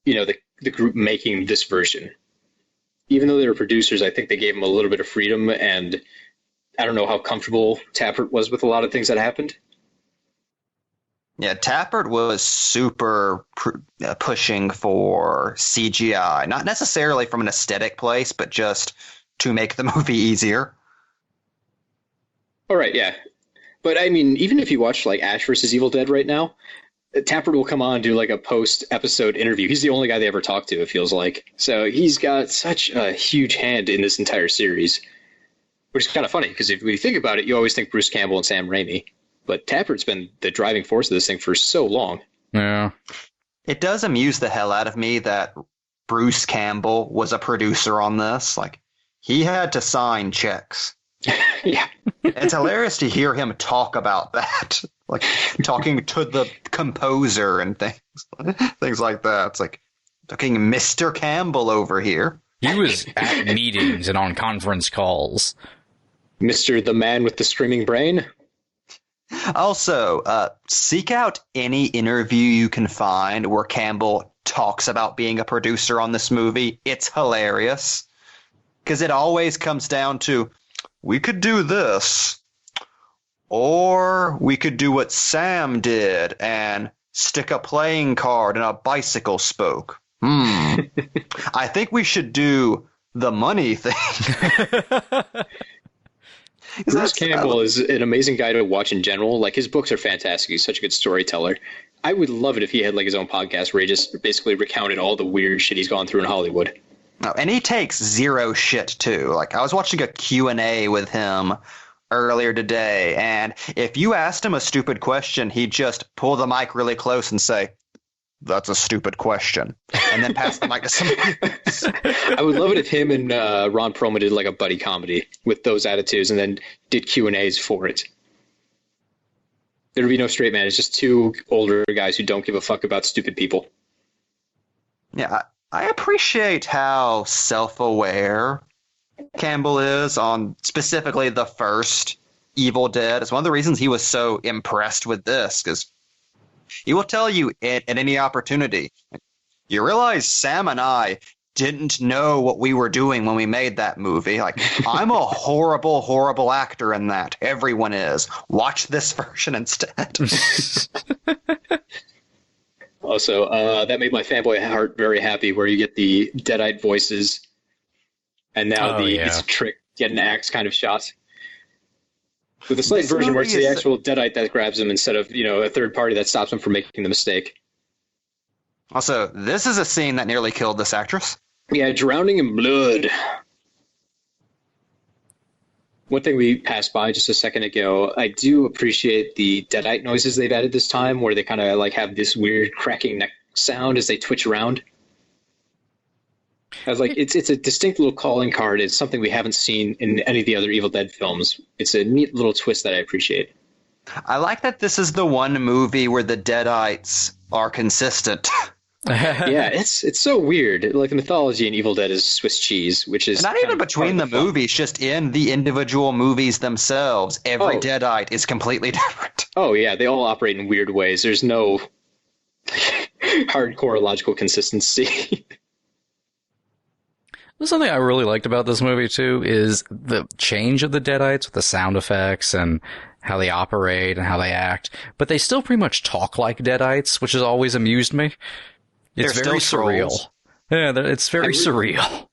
the group making this version. Even though they were producers, I think they gave them a little bit of freedom, and I don't know how comfortable Tappert was with a lot of things that happened. Yeah, Tappert was super pushing for CGI, not necessarily from an aesthetic place, but just to make the movie easier. All right, yeah. But I mean, even if you watch like Ash vs. Evil Dead right now, Tappert will come on and do like a post-episode interview. He's the only guy they ever talk to, it feels like. So he's got such a huge hand in this entire series, which is kind of funny because if you think about it, you always think Bruce Campbell and Sam Raimi. But Tappert's been the driving force of this thing for so long. Yeah. It does amuse the hell out of me that Bruce Campbell was a producer on this. Like, he had to sign checks. Yeah. It's hilarious to hear him talk about that. Like, talking to the composer and things like that. It's like, talking Mr. Campbell over here. He was at meetings and on conference calls. Mr. the Man with the Screaming Brain. Also, seek out any interview you can find where Campbell talks about being a producer on this movie. It's hilarious. Because it always comes down to, we could do this, or we could do what Sam did and stick a playing card in a bicycle spoke. I think we should do the money thing. Bruce Campbell is an amazing guy to watch in general. Like, his books are fantastic. He's such a good storyteller. I would love it if he had like his own podcast where he just basically recounted all the weird shit he's gone through in Hollywood. Oh, and he takes zero shit too. Like, I was watching a Q&A with him earlier today, and if you asked him a stupid question, he'd just pull the mic really close and say, "That's a stupid question," and then pass the mic to somebody else. I would love it if him and Ron Perlman did like a buddy comedy with those attitudes and then did Q&As for it. There'd be no straight man. It's just two older guys who don't give a fuck about stupid people. Yeah, I appreciate how self-aware Campbell is on specifically the first Evil Dead. It's one of the reasons he was so impressed with this, because he will tell you at any opportunity, you realize Sam and I didn't know what we were doing when we made that movie. Like, I'm a horrible, horrible actor in that. Everyone is. Watch this version instead. Also, that made my fanboy heart very happy, where you get the Deadite voices, and now it's a trick, get an axe kind of shot. With a slight version where it's the actual Deadite that grabs him instead of, a third party that stops him from making the mistake. Also, this is a scene that nearly killed this actress. Yeah, drowning in blood. One thing we passed by just a second ago, I do appreciate the Deadite noises they've added this time, where they kind of like have this weird cracking neck sound as they twitch around. I was like, it's a distinct little calling card. It's something we haven't seen in any of the other Evil Dead films. It's a neat little twist that I appreciate. I like that this is the one movie where the Deadites are consistent. Yeah, it's so weird. Like, the mythology in Evil Dead is Swiss cheese, which is not even between the movies, just in the individual movies themselves. Every Deadite is completely different. Oh yeah, they all operate in weird ways. There's no hardcore logical consistency. Something I really liked about this movie too is the change of the Deadites with the sound effects and how they operate and how they act, but they still pretty much talk like Deadites, which has always amused me. It's very surreal. Yeah, it's very surreal.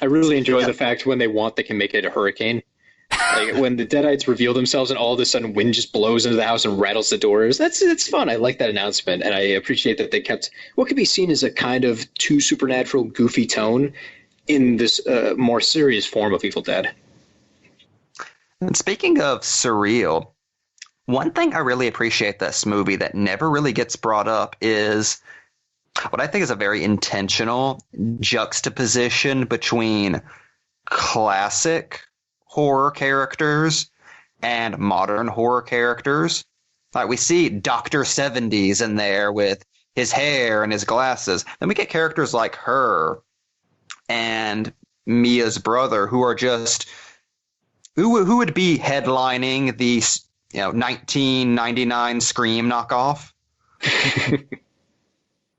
I really enjoy the fact when they want, they can make it a hurricane. Like, when the Deadites reveal themselves and all of a sudden wind just blows into the house and rattles the doors. It's fun. I like that announcement, and I appreciate that they kept what could be seen as a kind of too supernatural, goofy tone in this more serious form of Evil Dead. And speaking of surreal, one thing I really appreciate this movie that never really gets brought up is what I think is a very intentional juxtaposition between classic horror characters and modern horror characters. Like, we see Dr. 70s in there with his hair and his glasses. Then we get characters like her and Mia's brother, who are just who would be headlining the 1999 Scream knockoff.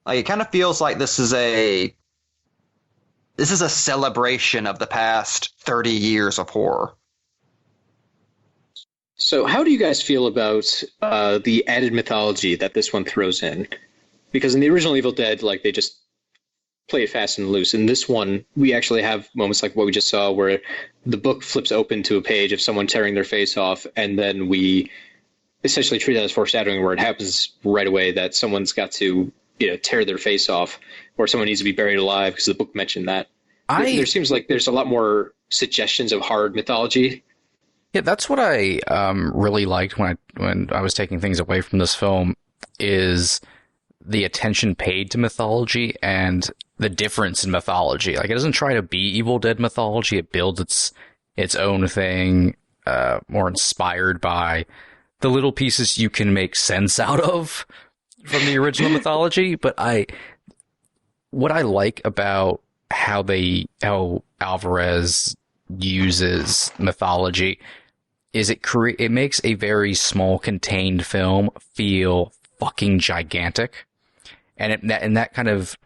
Like, it kind of feels like this is a celebration of the past 30 years of horror. So, how do you guys feel about the added mythology that this one throws in? Because in the original Evil Dead, like, they just play it fast and loose. In this one, we actually have moments like what we just saw, where the book flips open to a page of someone tearing their face off, and then we essentially treat that as foreshadowing, where it happens right away that someone's got to tear their face off, or someone needs to be buried alive because the book mentioned that. There seems like there's a lot more suggestions of hard mythology. Yeah, that's what I really liked when I was taking things away from this film, is the attention paid to mythology and the difference in mythology. Like, it doesn't try to be Evil Dead mythology. It builds its own thing, more inspired by the little pieces you can make sense out of from the original mythology. But what I like about how Alvarez uses mythology is it makes a very small, contained film feel fucking gigantic, and that kind of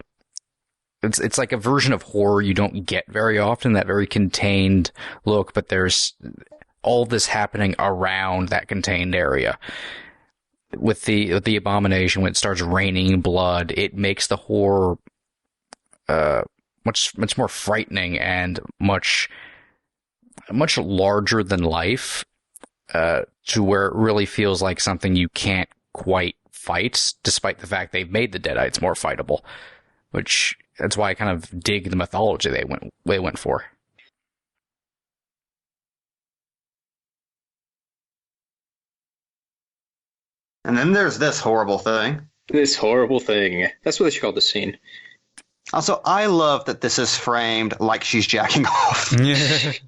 it's like a version of horror you don't get very often. That very contained look, but there's all this happening around that contained area. With the abomination, when it starts raining blood, it makes the horror much more frightening and much larger than life, to where it really feels like something you can't quite fight, despite the fact they've made the Deadites more fightable. Which that's why I kind of dig the mythology they went for. And then there's this horrible thing. This horrible thing. That's what they should call the scene. Also, I love that this is framed like she's jacking off. This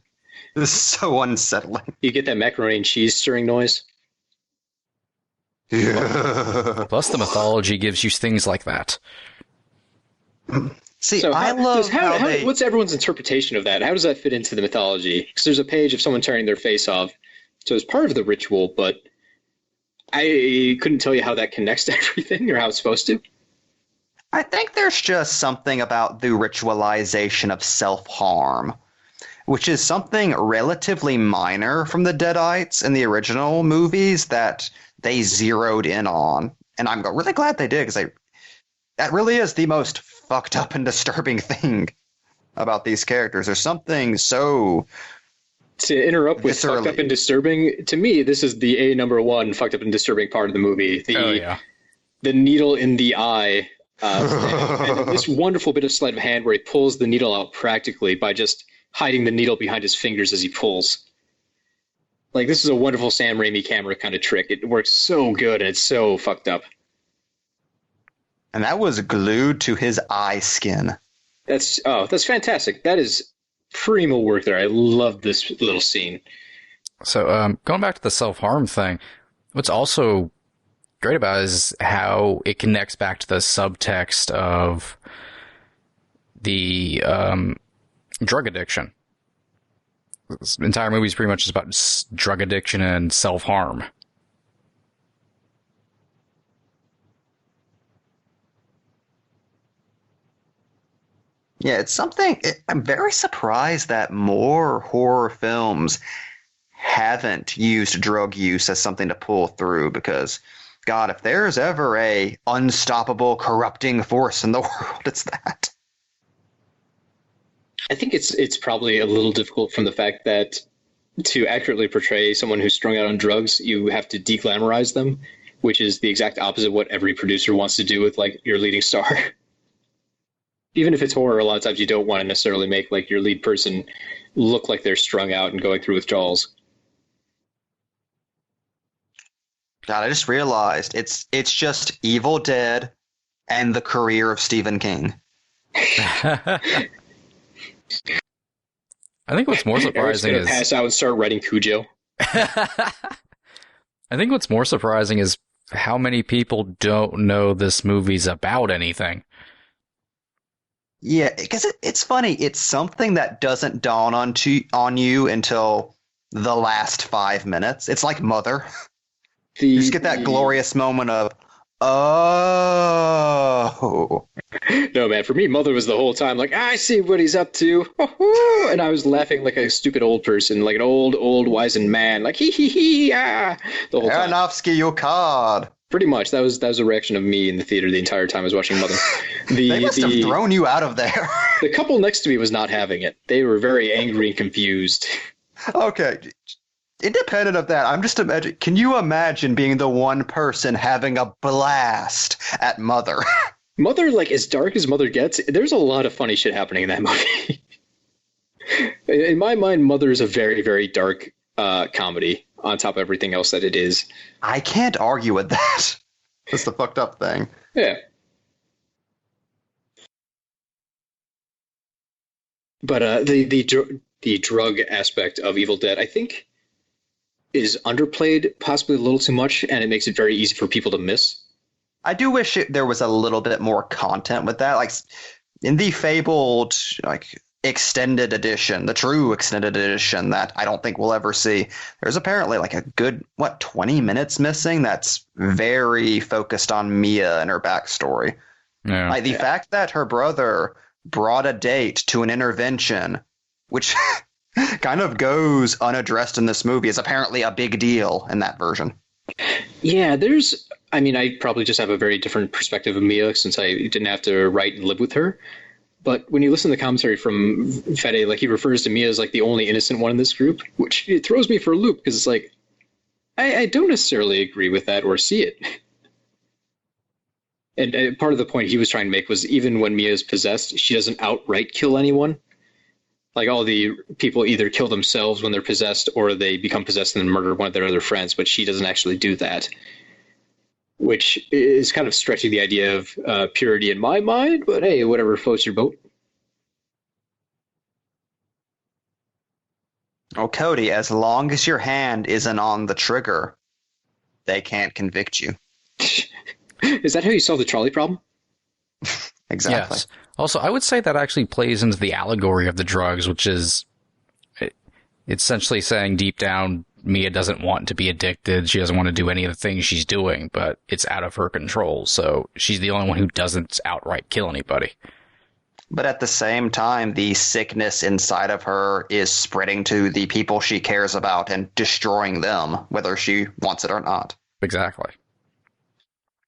is so unsettling. You get that macaroni and cheese stirring noise? Yeah. Plus, the mythology gives you things like that. See, so I love what's everyone's interpretation of that? How does that fit into the mythology? Because there's a page of someone tearing their face off. So it's part of the ritual, but I couldn't tell you how that connects to everything or how it's supposed to. I think there's just something about the ritualization of self-harm, which is something relatively minor from the Deadites in the original movies that they zeroed in on. And I'm really glad they did, because that really is the most fucked up and disturbing thing about these characters. There's something so... To interrupt with fucked up and disturbing, to me, this is the number one fucked up and disturbing part of the movie. The needle in the eye. And this wonderful bit of sleight of hand where he pulls the needle out practically by just hiding the needle behind his fingers as he pulls. Like, this is a wonderful Sam Raimi camera kind of trick. It works so good and it's so fucked up. And that was glued to his eye skin. That's fantastic. That is primo work there. I love this little scene. So, going back to the self-harm thing, what's also great about it is how it connects back to the subtext of the drug addiction. This entire movie is pretty much just about drug addiction and self-harm. Yeah, it's something... I'm very surprised that more horror films haven't used drug use as something to pull through, because, God, if there's ever a unstoppable, corrupting force in the world, it's that. I think it's probably a little difficult from the fact that to accurately portray someone who's strung out on drugs, you have to de-glamorize them, which is the exact opposite of what every producer wants to do with, like, your leading star. Even if it's horror, a lot of times you don't want to necessarily make, like, your lead person look like they're strung out and going through withdrawals. God, I just realized it's just Evil Dead and the career of Stephen King. I think what's more surprising is pass out and start writing Cujo. I think what's more surprising is how many people don't know this movie's about anything. Yeah, because it's funny. It's something that doesn't dawn on you until the last 5 minutes. It's like Mother. You just get that glorious moment of, Oh. No, man, for me, Mother was the whole time like, I see what he's up to. And I was laughing like a stupid old person, like an old wizened man, like, hee, the whole time. Aronofsky, your card. Pretty much. That was a reaction of me in the theater the entire time I was watching Mother. They must have thrown you out of there. The couple next to me was not having it. They were very angry and confused. Okay. Independent of that, I'm just imagining. Can you imagine being the one person having a blast at Mother? Mother, like, as dark as Mother gets, there's a lot of funny shit happening in that movie. In my mind, Mother is a very, very dark comedy on top of everything else that it is. I can't argue with that. That's the fucked up thing. Yeah. But the drug aspect of Evil Dead, I think, is underplayed possibly a little too much, and it makes it very easy for people to miss. I do wish there was a little bit more content with that. Like in the fabled extended edition, the true extended edition that I don't think we'll ever see, there's apparently like a good 20 minutes missing that's very focused on Mia and her backstory. Yeah. Like the fact that her brother brought a date to an intervention, which kind of goes unaddressed in this movie, is apparently a big deal in that version. Yeah, I probably just have a very different perspective of Mia since I didn't have to write and live with her. But when you listen to the commentary from Fede, like, he refers to Mia as like the only innocent one in this group, which it throws me for a loop because it's like, I don't necessarily agree with that or see it. And part of the point he was trying to make was even when Mia is possessed, she doesn't outright kill anyone. Like, all the people either kill themselves when they're possessed or they become possessed and then murder one of their other friends, but she doesn't actually do that. Which is kind of stretching the idea of purity in my mind, but hey, whatever floats your boat. Oh, Cody, as long as your hand isn't on the trigger, they can't convict you. Is that how you solve the trolley problem? Exactly. Yes. Also, I would say that actually plays into the allegory of the drugs, which is it's essentially saying deep down, Mia doesn't want to be addicted. She doesn't want to do any of the things she's doing, but it's out of her control. So she's the only one who doesn't outright kill anybody. But at the same time, the sickness inside of her is spreading to the people she cares about and destroying them, whether she wants it or not. Exactly.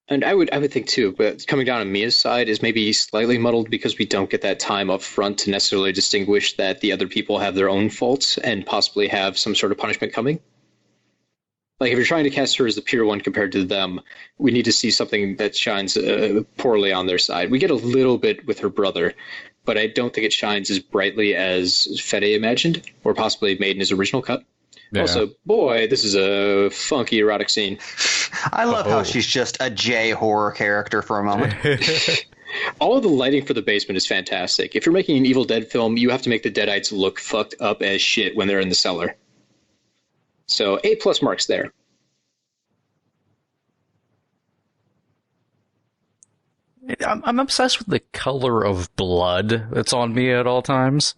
And I would think too, but coming down on Mia's side is maybe slightly muddled because we don't get that time up front to necessarily distinguish that the other people have their own faults and possibly have some sort of punishment coming. Like, if you're trying to cast her as the pure one compared to them, we need to see something that shines poorly on their side. We get a little bit with her brother, but I don't think it shines as brightly as Fede imagined, or possibly made in his original cut. Yeah. Also, boy, this is a funky erotic scene. I love how she's just a J horror character for a moment. All of the lighting for the basement is fantastic. If you're making an Evil Dead film, you have to make the Deadites look fucked up as shit when they're in the cellar. So, A+ marks there. I'm obsessed with the color of blood that's on Mia at all times.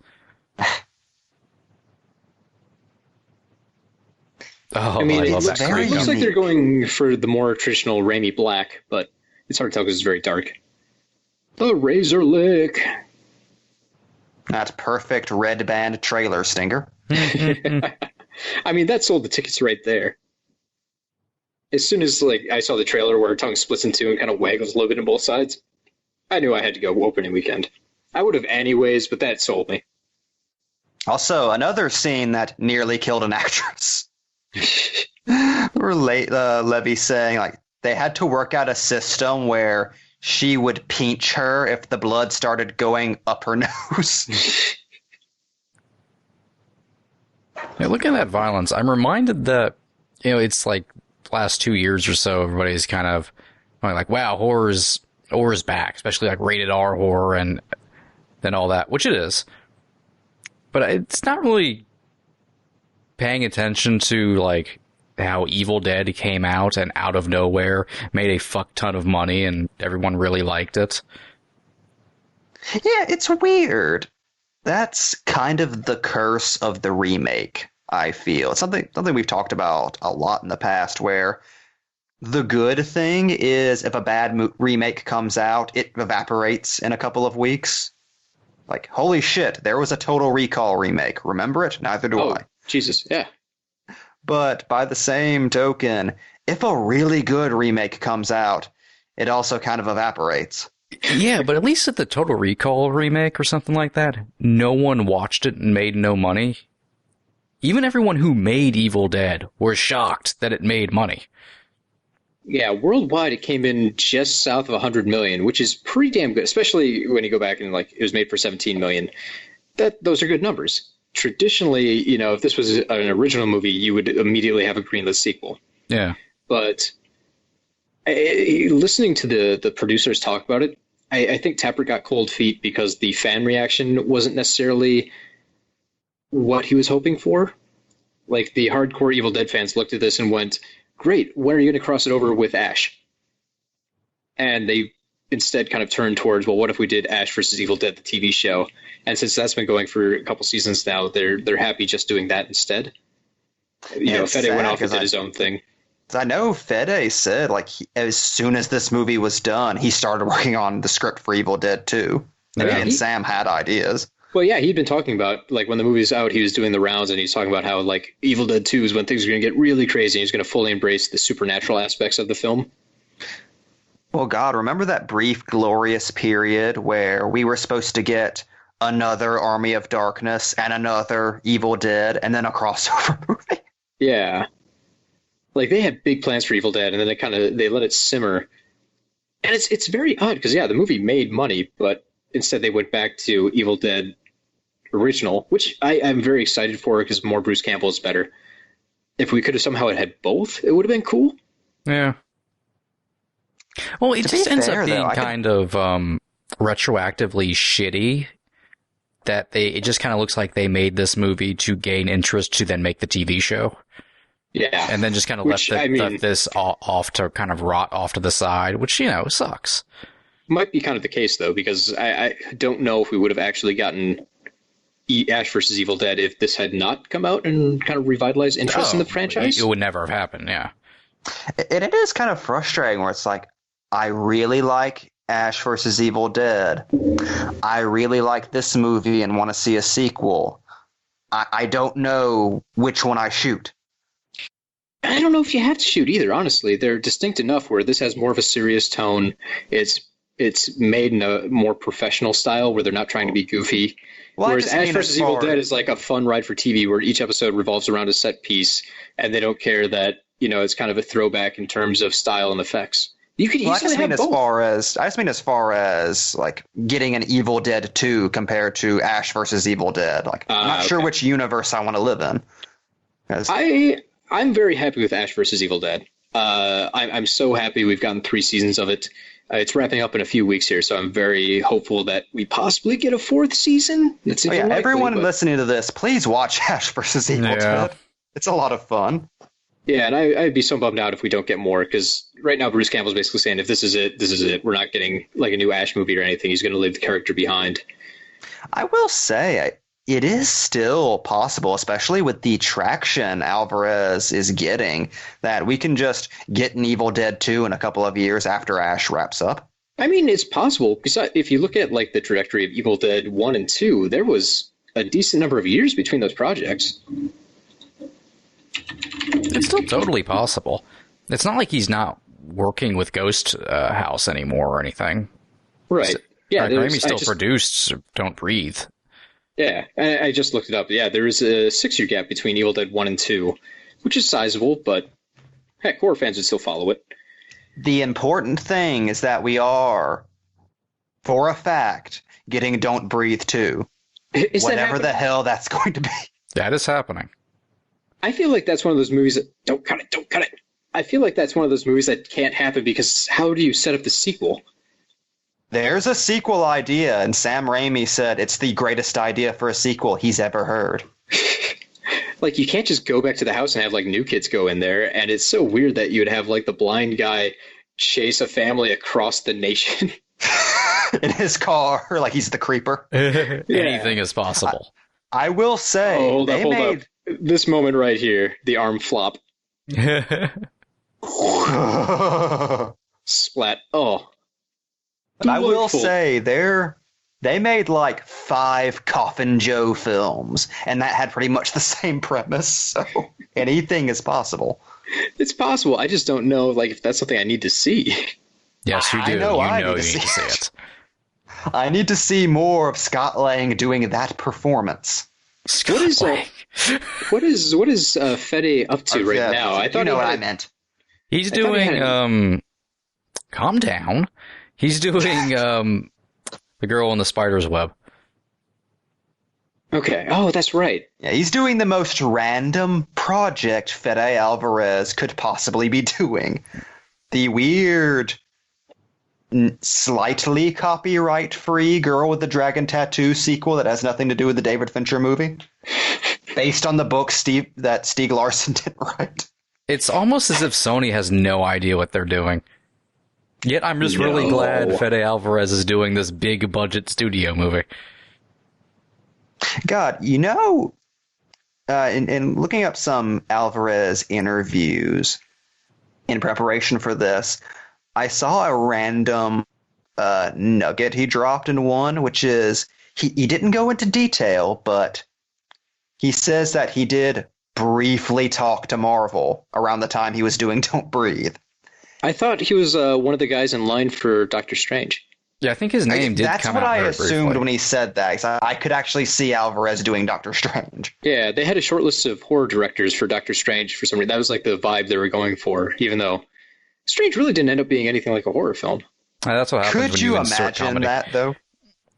Oh, I mean, I love that. It looks like they're going for the more traditional Raimi black, but it's hard to tell because it's very dark. The Razor Lick. That's perfect red band trailer stinger. I mean, that sold the tickets right there. As soon as I saw the trailer where her tongue splits in two and kind of waggles a little bit on both sides, I knew I had to go opening weekend. I would have anyways, but that sold me. Also, another scene that nearly killed an actress. Levy saying they had to work out a system where she would pinch her if the blood started going up her nose. Yeah, looking at that violence, I'm reminded that it's like last 2 years or so, everybody's kind of going like, wow, horror's back, especially like rated R horror and then all that, which it is. But it's not really paying attention to how Evil Dead came out and out of nowhere made a fuck ton of money and everyone really liked it. Yeah, it's weird. That's kind of the curse of the remake, I feel. It's something we've talked about a lot in the past, where The good thing is if a bad remake comes out, it evaporates in a couple of weeks. Like, holy shit, there was a Total Recall remake. Remember it? Neither do I. Jesus, yeah. But by the same token, if a really good remake comes out, it also kind of evaporates. Yeah, but at least at the Total Recall remake or something like that, no one watched it and made no money. Even everyone who made Evil Dead were shocked that it made money. Yeah, worldwide it came in just south of 100 million, which is pretty damn good, especially when you go back and like it was made for 17 million. Those are good numbers. Traditionally, you know, if this was an original movie, you would immediately have a greenlit sequel. Yeah. But listening to the producers talk about it, I think Tappert got cold feet because the fan reaction wasn't necessarily what he was hoping for. Like, the hardcore Evil Dead fans looked at this and went, great, when are you going to cross it over with Ash? And they instead kind of turned towards, well, what if we did Ash versus Evil Dead, the TV show? And since that's been going for a couple seasons now, they're happy just doing that instead. You know, Fede went off and did his own thing. I know Fede said, like, as soon as this movie was done, he started working on the script for Evil Dead 2. And Sam had ideas. Well, yeah, he'd been talking about, like, when the movie was out, he was doing the rounds, and he's talking about how, like, Evil Dead 2 is when things are going to get really crazy, and he's going to fully embrace the supernatural aspects of the film. Well, God, remember that brief, glorious period where we were supposed to get another Army of Darkness and another Evil Dead, and then a crossover movie? Yeah. Like, they had big plans for Evil Dead, and then they let it simmer. And it's very odd, because, yeah, the movie made money, but instead they went back to Evil Dead original, which I'm very excited for because more Bruce Campbell is better. If we could have somehow had both, it would have been cool. Yeah. Well, it just ends up being kind of retroactively shitty that it just kind of looks like they made this movie to gain interest to then make the TV show. Yeah. And then just kind of left this off to kind of rot off to the side, which, you know, sucks. Might be kind of the case, though, because I don't know if we would have actually gotten Ash vs. Evil Dead if this had not come out and kind of revitalized interest in the franchise. It would never have happened, yeah. And it is kind of frustrating where it's like, I really like Ash vs. Evil Dead. I really like this movie and want to see a sequel. I don't know which one I shoot. I don't know if you have to shoot either, honestly. They're distinct enough where this has more of a serious tone. It's made in a more professional style where they're not trying to be goofy. Well, whereas Ash vs. Evil Dead is like a fun ride for TV where each episode revolves around a set piece and they don't care that, you know, it's kind of a throwback in terms of style and effects. You could easily have both. I just mean as far as like getting an Evil Dead 2 compared to Ash vs. Evil Dead. Like, I'm not sure which universe I want to live in. I'm very happy with Ash vs. Evil Dead. I'm so happy we've gotten 3 seasons of it. It's wrapping up in a few weeks here, so I'm very hopeful that we possibly get a 4th season. Everyone listening to this, please watch Ash vs. Evil Dead. It's a lot of fun. Yeah, and I'd be so bummed out if we don't get more, because right now Bruce Campbell's basically saying, if this is it, this is it. We're not getting like a new Ash movie or anything. He's going to leave the character behind. I will say, it is still possible, especially with the traction Alvarez is getting, that we can just get an Evil Dead 2 in a couple of years after Ash wraps up. I mean, it's possible, because if you look at like the trajectory of Evil Dead 1 and 2, there was a decent number of years between those projects. It's still totally possible. It's not like he's not working with Ghost House anymore or anything. Right. Yeah, Raimi still produced Don't Breathe. Yeah, I just looked it up. Yeah, there is a 6-year gap between Evil Dead 1 and 2, which is sizable, but heck, horror fans would still follow it. The important thing is that we are, for a fact, getting Don't Breathe 2. Whatever the hell that's going to be. That is happening. I feel like that's one of those movies that... Don't cut it. I feel like that's one of those movies that can't happen because how do you set up the sequel? There's a sequel idea, and Sam Raimi said it's the greatest idea for a sequel he's ever heard. Like, you can't just go back to the house and have, like, new kids go in there, and it's so weird that you would have, like, the blind guy chase a family across the nation. In his car, like he's the creeper. Anything is possible. I will say... hold up. This moment right here, the arm flop. Splat. Oh, I will delightful. say they made like 5 Coffin Joe films, and that had pretty much the same premise. So anything is possible. It's possible. I just don't know, like, if that's something I need to see. Yes, you I do. know You I know need you to need to see see it. it. I need to see more of Scott Lang doing that performance. What is Lang. what is Fede up to right Yeah, now? I you thought know he what had I meant. He's I thought he doing calm down. He's doing the girl in the spider's web. Okay. Oh, that's right. Yeah, he's doing the most random project Fede Alvarez could possibly be doing. The weird, slightly copyright-free Girl with the Dragon Tattoo sequel that has nothing to do with the David Fincher movie, based on the book that Stieg Larsson didn't write. It's almost as if Sony has no idea what they're doing. Yet I'm just really No. glad Fede Alvarez is doing this big budget studio movie. God, you know, in looking up some Alvarez interviews in preparation for this, I saw a random nugget he dropped in one, which is he didn't go into detail, but he says that he did briefly talk to Marvel around the time he was doing Don't Breathe. I thought he was one of the guys in line for Doctor Strange. Yeah, I think his name did That's come what out I very assumed briefly. when he said that. 'Cause I could actually see Alvarez doing Doctor Strange. Yeah, they had a short list of horror directors for Doctor Strange for some reason. That was like the vibe they were going for, even though Strange really didn't end up being anything like a horror film. That's what happens Could when you insert imagine comedy. that, though?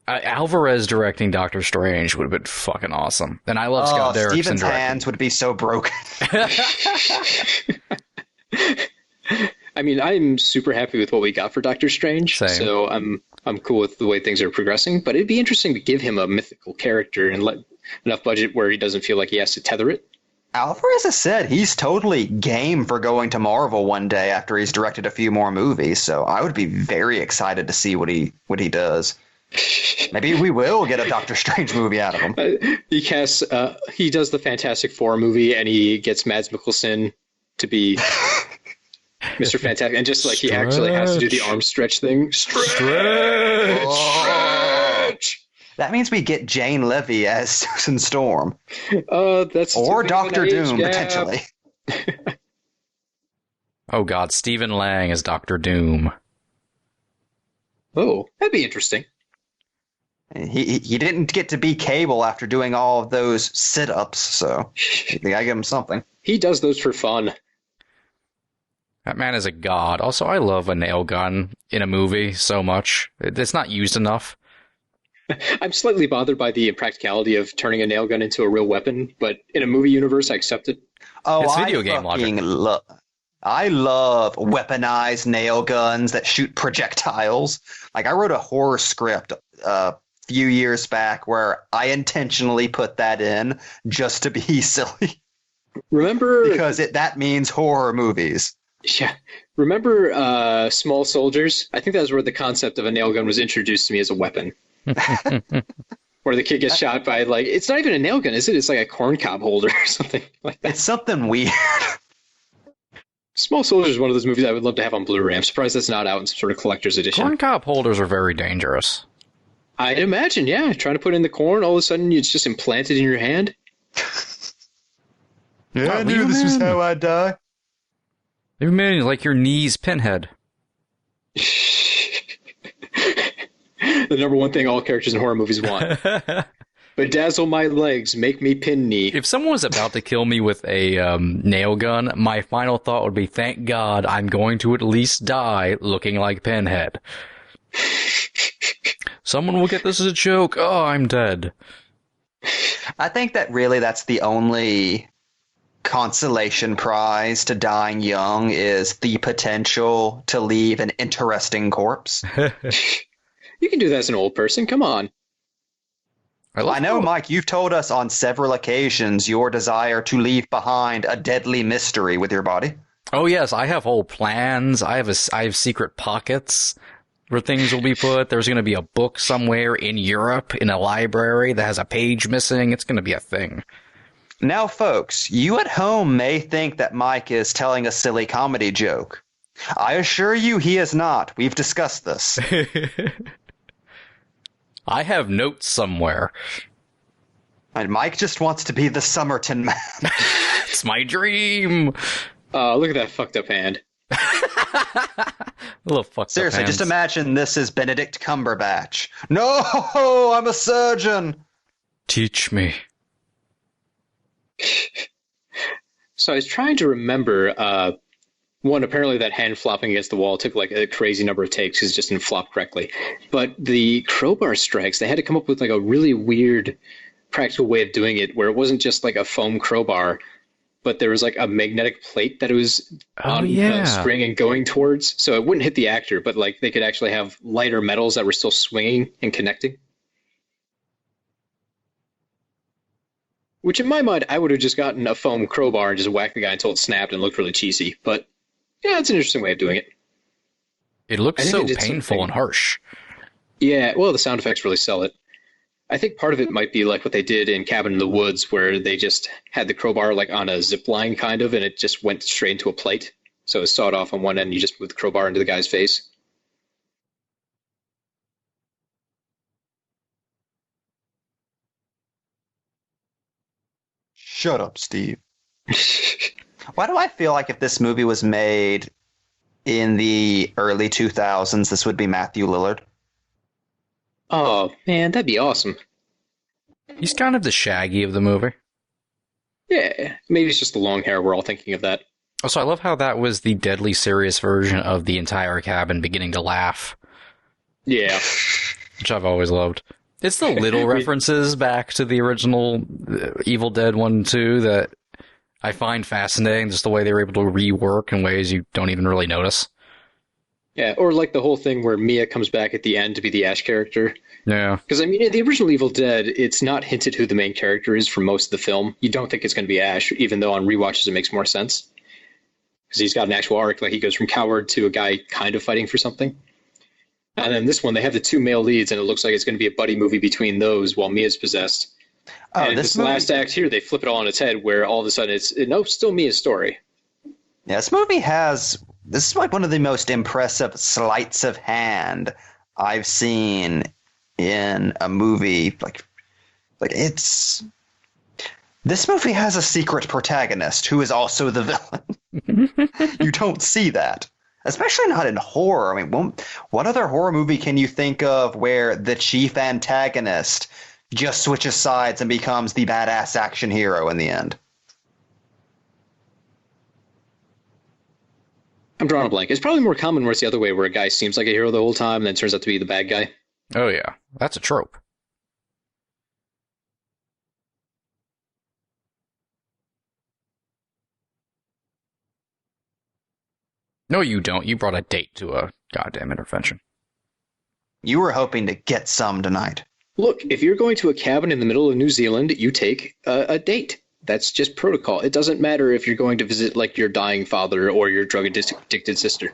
Alvarez directing Doctor Strange would have been fucking awesome. And I love Scott Derrickson Steven's directing. hands would be so broken. I mean, I'm super happy with what we got for Doctor Strange, Same. so I'm cool with the way things are progressing. But it'd be interesting to give him a mythical character and let enough budget where he doesn't feel like he has to tether it. Alvarez has said he's totally game for going to Marvel one day after he's directed a few more movies, so I would be very excited to see what he does. Maybe we will get a Doctor Strange movie out of him. He casts, he does the Fantastic Four movie, and he gets Mads Mikkelsen to be Mr. Fantastic, and just like he actually has to do the arm stretch thing. Stretch. That means we get Jane Levy as Susan Storm. That's Or too big of Doctor an age Doom, gap. potentially. Oh god, Stephen Lang is Doctor Doom. Oh, that'd be interesting. He didn't get to be Cable after doing all of those sit-ups, so I gotta give him something. He does those for fun. That man is a god. Also, I love a nail gun in a movie so much. It's not used enough. I'm slightly bothered by the impracticality of turning a nail gun into a real weapon, but in a movie universe, I accept it. Oh, It's video game fucking I love weaponized nail guns that shoot projectiles. Like, I wrote a horror script a few years back where I intentionally put that in just to be silly Remember, because that means horror movies. yeah, remember Small Soldiers? I think that was where the concept of a nail gun was introduced to me as a weapon. Where the kid gets shot by, like, it's not even a nail gun, is it? It's like a corn cob holder or something like that. It's something weird. Small Soldiers is one of those movies I would love to have on Blu-ray. I'm surprised that's not out in some sort of collector's edition. Corn cob holders are very dangerous. I'd imagine, yeah. Trying to put in the corn, all of a sudden it's just implanted in your hand. Yeah, I knew this was how I'd die. You mean like your knees pinhead. The number one thing all characters in horror movies want. Bedazzle my legs, make me pin knee. If someone was about to kill me with a nail gun, my final thought would be, thank God I'm going to at least die looking like Pinhead. Someone will get this as a joke. Oh, I'm dead. I think that really that's the only consolation prize to dying young is the potential to leave an interesting corpse. You can do that as an old person, come on. I know, Mike, you've told us on several occasions your desire to leave behind a deadly mystery with your body. Oh yes, I have whole plans. I have secret pockets where things will be put. There's going to be a book somewhere in Europe in a library that has a page missing. It's going to be a thing. Now, folks, you at home may think that Mike is telling a silly comedy joke. I assure you he is not. We've discussed this. I have notes somewhere. And Mike just wants to be the Somerton man. It's my dream. Look at that fucked up hand. A little fucked Seriously, up just hands. imagine this is Benedict Cumberbatch. No, I'm a surgeon. Teach me. So I was trying to remember, one, apparently that hand flopping against the wall took like a crazy number of takes because it just didn't flop correctly. But the crowbar strikes, they had to come up with like a really weird practical way of doing it where it wasn't just like a foam crowbar, but there was like a magnetic plate that it was on the string and going towards. So it wouldn't hit the actor, but like they could actually have lighter metals that were still swinging and connecting. Which in my mind, I would have just gotten a foam crowbar and just whacked the guy until it snapped and looked really cheesy. But yeah, it's an interesting way of doing it. It looks I think so it did painful something- and harsh. Yeah, well, the sound effects really sell it. I think part of it might be like what they did in Cabin in the Woods, where they just had the crowbar like on a zip line kind of, and it just went straight into a plate. So it sawed off on one end, and you just put the crowbar into the guy's face. Shut up, Steve. Why do I feel like if this movie was made in the early 2000s, this would be Matthew Lillard? Oh, man, that'd be awesome. He's kind of the Shaggy of the movie. Yeah, maybe it's just the long hair. We're all thinking of that. Also, I love how that was the deadly serious version of the entire cabin beginning to laugh, Yeah. which I've always loved. It's the little references back to the original Evil Dead 1 and 2 that I find fascinating, just the way they were able to rework in ways you don't even really notice. Yeah, or like the whole thing where Mia comes back at the end to be the Ash character. Yeah. Because, I mean, in the original Evil Dead, it's not hinted who the main character is for most of the film. You don't think it's going to be Ash, even though on rewatches it makes more sense. Because he's got an actual arc, like he goes from coward to a guy kind of fighting for something. And then this one, they have the two male leads, and it looks like it's going to be a buddy movie between those while Mia's possessed. Oh, and this this last act here, they flip it all on its head, where all of a sudden it's, no, still Mia's story. Yeah, this movie has. This is like one of the most impressive sleights of hand I've seen in a movie. Like it's. This movie has a secret protagonist who is also the villain. You don't see that. Especially not in horror. I mean, what other horror movie can you think of where the chief antagonist just switches sides and becomes the badass action hero in the end? I'm drawing a blank. It's probably more common where it's the other way, where a guy seems like a hero the whole time and then turns out to be the bad guy. Oh, yeah. That's a trope. No, you don't. You brought a date to a goddamn intervention. You were hoping to get some tonight. Look, if you're going to a cabin in the middle of New Zealand, you take a date. That's just protocol. It doesn't matter if you're going to visit like your dying father or your drug addicted sister.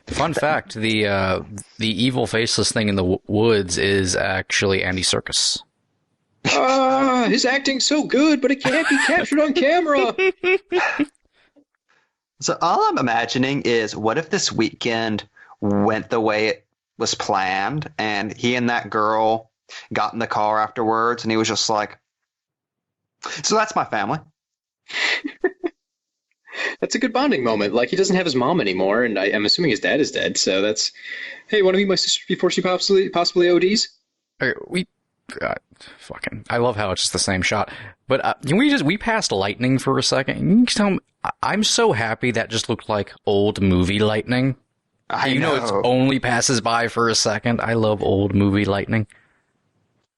Fun fact, the evil faceless thing in the woods is actually Andy Serkis. His acting's so good, but it can't be captured on camera. So all I'm imagining is, what if this weekend went the way it was planned, and he and that girl got in the car afterwards, and he was just like, so that's my family. That's a good bonding moment. Like, he doesn't have his mom anymore, and I'm assuming his dad is dead, so that's, hey, want to meet my sister before she possibly ODs? Okay, I love how it's just the same shot. But can we passed lightning for a second? Can you tell me, I'm so happy that just looked like old movie lightning. I know it only passes by for a second. I love old movie lightning.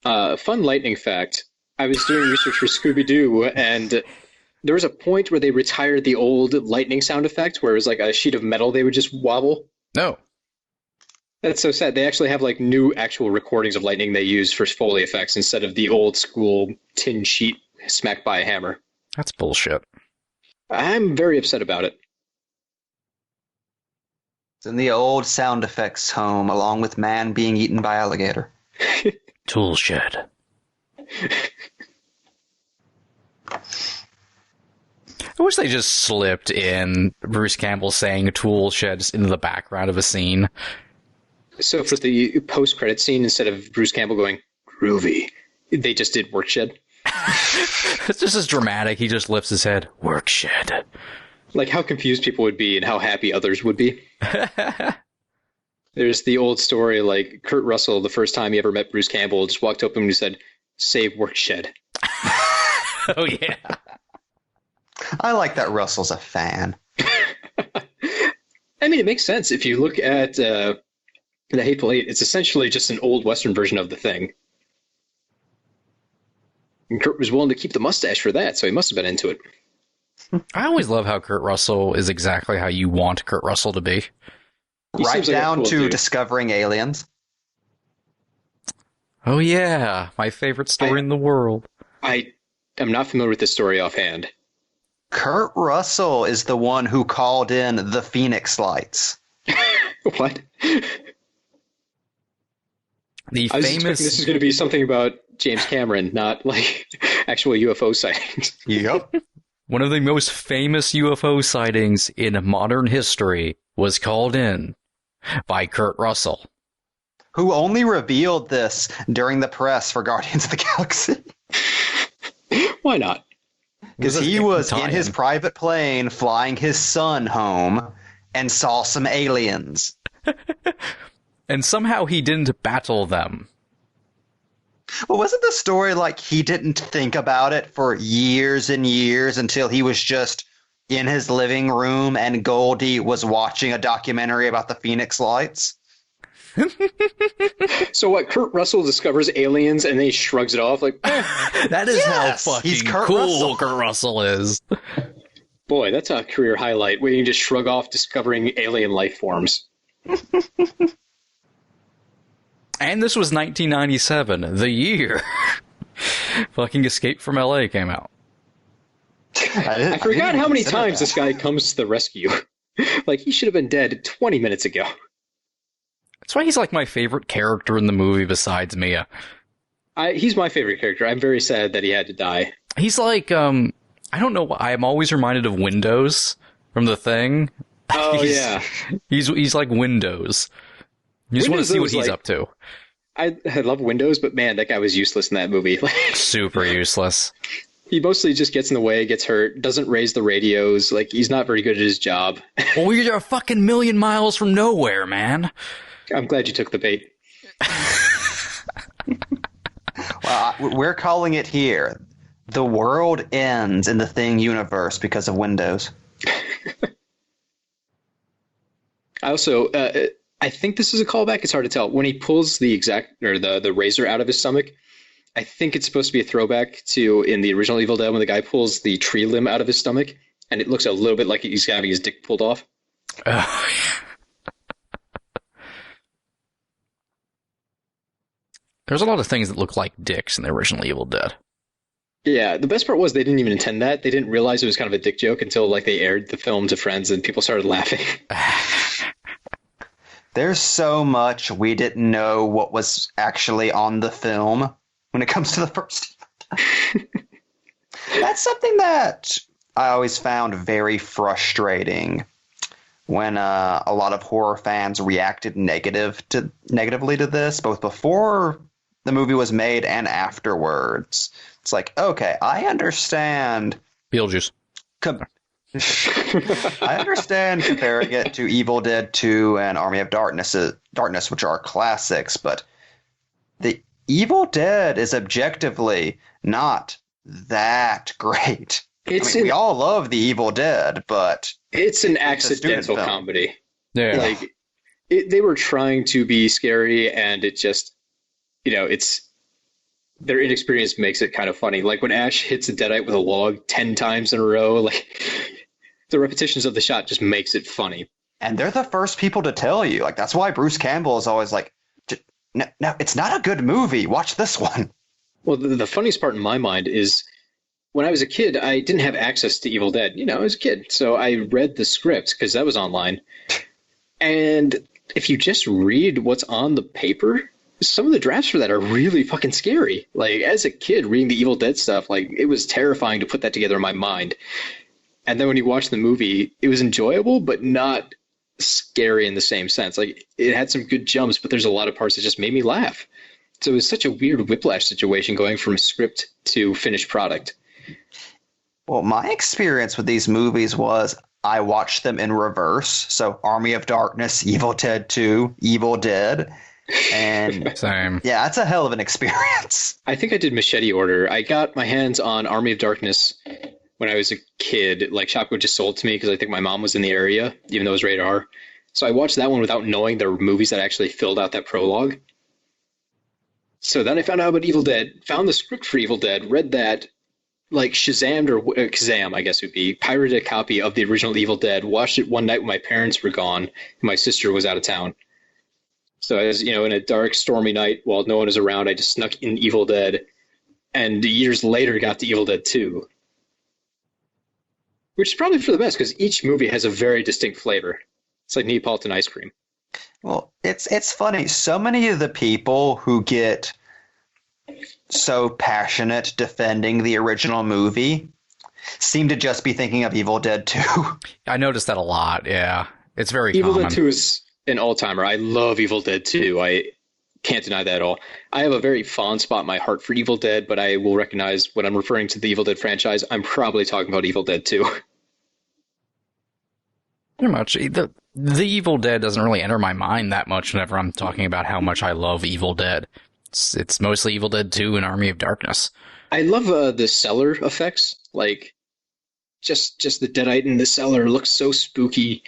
Fun lightning fact. I was doing research for Scooby-Doo, and there was a point where they retired the old lightning sound effect, where it was like a sheet of metal they would just wobble. No. That's so sad. They actually have like new actual recordings of lightning they use for Foley effects instead of the old school tin sheet smacked by a hammer. That's bullshit. I'm very upset about it. It's in the old sound effects home, along with man being eaten by alligator. Tool shed. I wish they just slipped in Bruce Campbell saying tool sheds into the background of a scene. So for the post-credit scene, instead of Bruce Campbell going, groovy, they just did work shed. It's just as dramatic. He just lifts his head. Work shed. Like how confused people would be and how happy others would be. There's the old story, like Kurt Russell, the first time he ever met Bruce Campbell, just walked up to him and he said, "Save work shed." Oh, yeah. I like that Russell's a fan. I mean, it makes sense. If you look at The Hateful Eight, it's essentially just an old Western version of The Thing. And Kurt was willing to keep the mustache for that, so he must have been into it. I always love how Kurt Russell is exactly how you want Kurt Russell to be. He Right seems like a down cool to dude. discovering aliens. Oh, yeah. My favorite story in the world. I am not familiar with this story offhand. Kurt Russell is the one who called in the Phoenix Lights. What? The I was expecting famous... this is going to be something about James Cameron, not like actual UFO sightings. Yep. One of the most famous UFO sightings in modern history was called in by Kurt Russell. Who only revealed this during the press for Guardians of the Galaxy. Why not? Because he was in tie-in. his private plane flying his son home and saw some aliens. And somehow he didn't battle them. Well, wasn't the story like he didn't think about it for years and years until he was just in his living room and Goldie was watching a documentary about the Phoenix Lights? So what? Kurt Russell discovers aliens and then he shrugs it off like, That is Yes, how he's fucking Kurt cool Russell. Kurt Russell is. boy, that's a career highlight where you can just shrug off discovering alien life forms. And this was 1997, the year fucking Escape from LA came out. I forgot how many times this guy comes to the rescue. Like, he should have been dead 20 minutes ago. That's why he's like my favorite character in the movie besides Mia. He's my favorite character. I'm very sad that he had to die. He's like, I don't know why, I'm always reminded of Windows from The Thing. Oh, He's- yeah. He's like Windows. You just want to Windows see what was he's like- up to. I love Windows, but man, that guy was useless in that movie. Like, Super useless. he mostly just gets in the way, gets hurt, doesn't raise the radios. Like, he's not very good at his job. Well, we're a fucking million miles from nowhere, man. I'm glad you took the bait. Well, we're calling it here. The world ends in the Thing universe because of Windows. I also, I think this is a callback. It's hard to tell. When he pulls the the razor out of his stomach, I think it's supposed to be a throwback to in the original Evil Dead when the guy pulls the tree limb out of his stomach, and it looks a little bit like he's having his dick pulled off. There's a lot of things that look like dicks in the original Evil Dead. Yeah, the best part was they didn't even intend that. They didn't realize it was kind of a dick joke until like they aired the film to friends and people started laughing. There's so much we didn't know what was actually on the film when it comes to the first. That's something that I always found very frustrating when a lot of horror fans reacted negatively to this, both before the movie was made and afterwards. It's like, okay, I understand. Beetlejuice. I understand comparing it to Evil Dead 2 and Army of Darkness, which are classics, but the Evil Dead is objectively not that great. We all love the Evil Dead, but it's an a student accidental film. comedy. Yeah. Like they were trying to be scary, and it just, it's their inexperience makes it kind of funny. Like when Ash hits a deadite with a log 10 times in a row, like the repetitions of the shot just makes it funny. And they're the first people to tell you. Like, that's why Bruce Campbell is always like, no, it's not a good movie. Watch this one. Well, the funniest part in my mind is when I was a kid, I didn't have access to Evil Dead. I was a kid, so I read the script because that was online. And if you just read what's on the paper, some of the drafts for that are really fucking scary. Like, as a kid reading the Evil Dead stuff, like, it was terrifying to put that together in my mind. And then when you watch the movie, it was enjoyable, but not scary in the same sense. Like, it had some good jumps, but there's a lot of parts that just made me laugh. So it was such a weird whiplash situation going from script to finished product. Well, my experience with these movies was I watched them in reverse. So Army of Darkness, Evil Dead 2, Evil Dead. And Same. yeah, that's a hell of an experience. I think I did machete order. I got my hands on Army of Darkness when I was a kid. Like, Shopko just sold to me because I think my mom was in the area, even though it was rated R. So I watched that one without knowing there were movies that actually filled out that prologue. So then I found out about Evil Dead, found the script for Evil Dead, read that, like Shazammed or Kazam, I guess it would be, pirated a copy of the original Evil Dead, watched it one night when my parents were gone and my sister was out of town. So I was, in a dark, stormy night while no one was around, I just snuck in Evil Dead, and years later got to Evil Dead 2. Which is probably for the best, because each movie has a very distinct flavor. It's like Neapolitan ice cream. Well, it's funny. So many of the people who get so passionate defending the original movie seem to just be thinking of Evil Dead 2. I noticed that a lot, yeah. It's very Evil common. Dead 2 is an all-timer. I love Evil Dead 2. I can't deny that at all. I have a very fond spot in my heart for Evil Dead, but I will recognize when I'm referring to the Evil Dead franchise, I'm probably talking about Evil Dead 2. Pretty much. The Evil Dead doesn't really enter my mind that much whenever I'm talking about how much I love Evil Dead. It's mostly Evil Dead 2 and Army of Darkness. I love the cellar effects. Like, just the deadite in the cellar looks so spooky.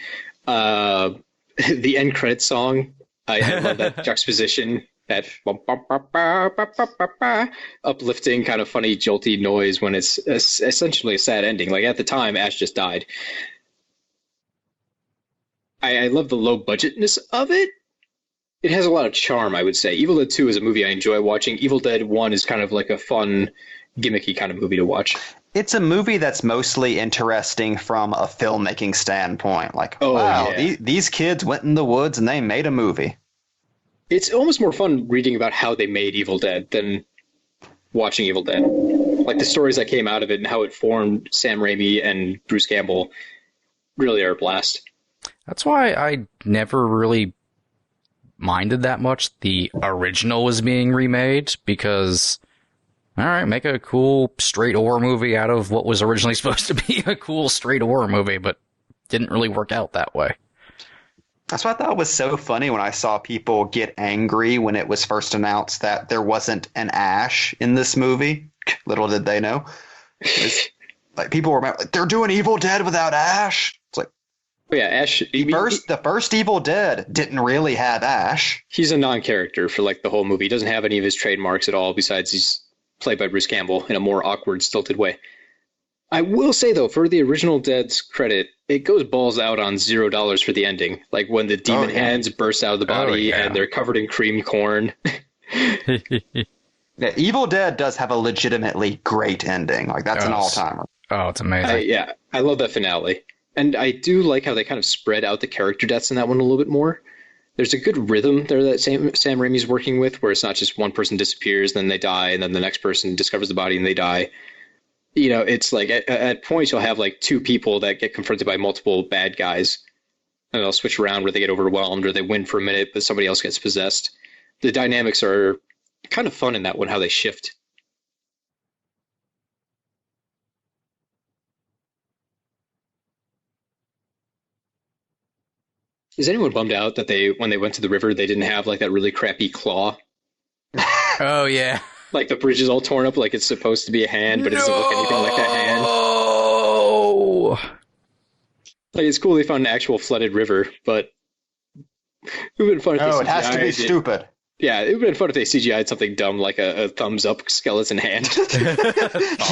The end credit song, I love that juxtaposition, that uplifting kind of funny jolty noise when it's essentially a sad ending. Like, at the time, Ash just died. I love the low budgetness of it. It has a lot of charm, I would say. Evil Dead 2 is a movie I enjoy watching. Evil Dead 1 is kind of like a fun, gimmicky kind of movie to watch. It's a movie that's mostly interesting from a filmmaking standpoint. Like, wow, yeah. these kids went in the woods and they made a movie. It's almost more fun reading about how they made Evil Dead than watching Evil Dead. Like, the stories that came out of it and how it formed Sam Raimi and Bruce Campbell really are a blast. That's why I never really minded that much the original was being remade, because, alright, make a cool straight horror movie out of what was originally supposed to be a cool straight horror movie, but didn't really work out that way. That's what I thought was so funny when I saw people get angry when it was first announced that there wasn't an Ash in this movie. Little did they know. Like, people were like, they're doing Evil Dead without Ash. It's like, But yeah, Ash. the first Evil Dead didn't really have Ash. He's a non-character for like the whole movie. He doesn't have any of his trademarks at all. Besides, he's played by Bruce Campbell in a more awkward, stilted way. I will say though, for the original Dead's credit, it goes balls out on $0 for the ending. Like when the demon hands burst out of the body and they're covered in cream corn. Yeah, Evil Dead does have a legitimately great ending. Like, that's an all-timer. Oh, it's amazing. I love that finale. And I do like how they kind of spread out the character deaths in that one a little bit more. There's a good rhythm there that Sam Raimi's working with, where it's not just one person disappears, then they die, and then the next person discovers the body and they die. It's like at points you'll have like two people that get confronted by multiple bad guys, and they'll switch around where they get overwhelmed or they win for a minute, but somebody else gets possessed. The dynamics are kind of fun in that one, how they shift. Is anyone bummed out that when they went to the river, they didn't have like that really crappy claw? Oh, yeah. Like the bridge is all torn up like it's supposed to be a hand, but it doesn't look anything like that hand. Oh! Like, it's cool they found an actual flooded river, but it would have been fun if they Oh, it has to be CGI'd stupid. Yeah, it would have been fun if they CGI'd something dumb like a thumbs up skeleton hand.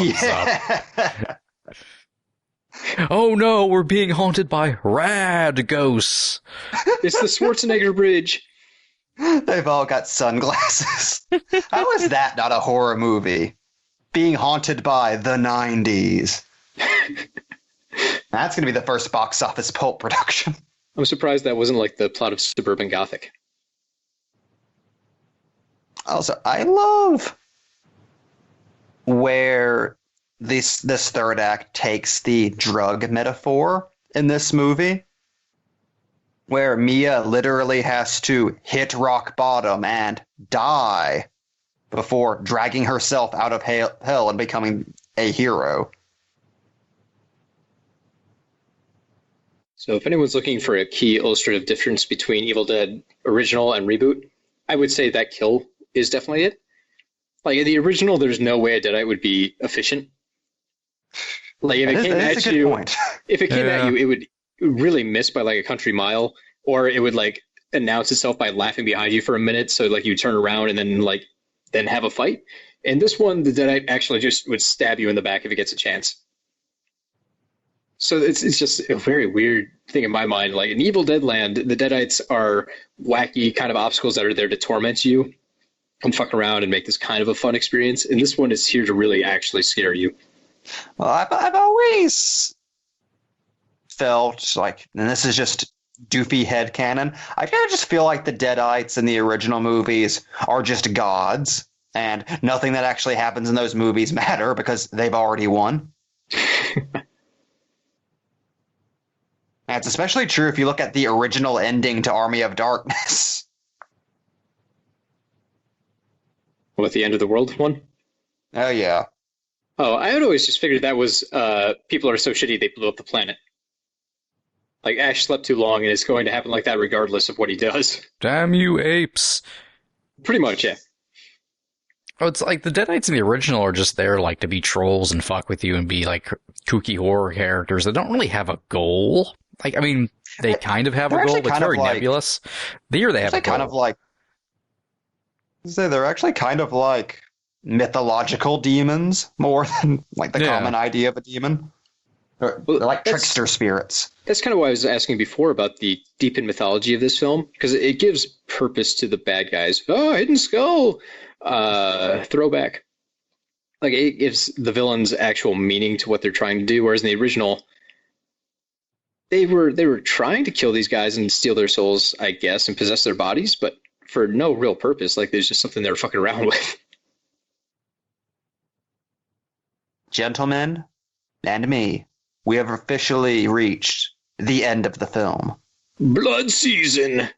Yeah. Oh no, we're being haunted by rad ghosts. It's the Schwarzenegger Bridge. They've all got sunglasses. How is that not a horror movie? Being haunted by the 90s. That's going to be the first box office pulp production. I'm surprised that wasn't like the plot of Suburban Gothic. Also, I love where this third act takes the drug metaphor in this movie, where Mia literally has to hit rock bottom and die before dragging herself out of hell and becoming a hero. So if anyone's looking for a key illustrative difference between Evil Dead original and reboot, I would say that kill is definitely it. Like in the original, there's no way a Deadite would be efficient. Like if it came at you, if it came at you, it would really miss by like a country mile, or it would like announce itself by laughing behind you for a minute. So like you turn around and then have a fight. And this one, the Deadite actually just would stab you in the back if it gets a chance. So it's just a very weird thing in my mind. Like in Evil Dead Land, the Deadites are wacky kind of obstacles that are there to torment you and fuck around and make this kind of a fun experience. And this one is here to really actually scare you. Well, I've always felt like, and this is just doofy headcanon, I kind of just feel like the Deadites in the original movies are just gods, and nothing that actually happens in those movies matter because they've already won. And it's especially true if you look at the original ending to Army of Darkness. What, the end of the world one? Oh, yeah. Oh, I had always just figured that was people are so shitty they blew up the planet. Like, Ash slept too long, and it's going to happen like that regardless of what he does. Damn you, apes. Pretty much, yeah. Oh, it's like the Deadites in the original are just there like to be trolls and fuck with you and be like kooky horror characters that don't really have a goal. Like, I mean, they kind of have a goal, but it's very nebulous. Here they have a goal. Kind of like, they're actually kind of like mythological demons more than like the common idea of a demon. They're like trickster spirits. That's kind of why I was asking before about the deep in mythology of this film, because it gives purpose to the bad guys. Oh, Hidden Skull! Throwback. Like, it gives the villains actual meaning to what they're trying to do, whereas in the original, they were trying to kill these guys and steal their souls, I guess, and possess their bodies, but for no real purpose. Like, there's just something they were fucking around with. Gentlemen, and me, we have officially reached the end of the film. Blood season!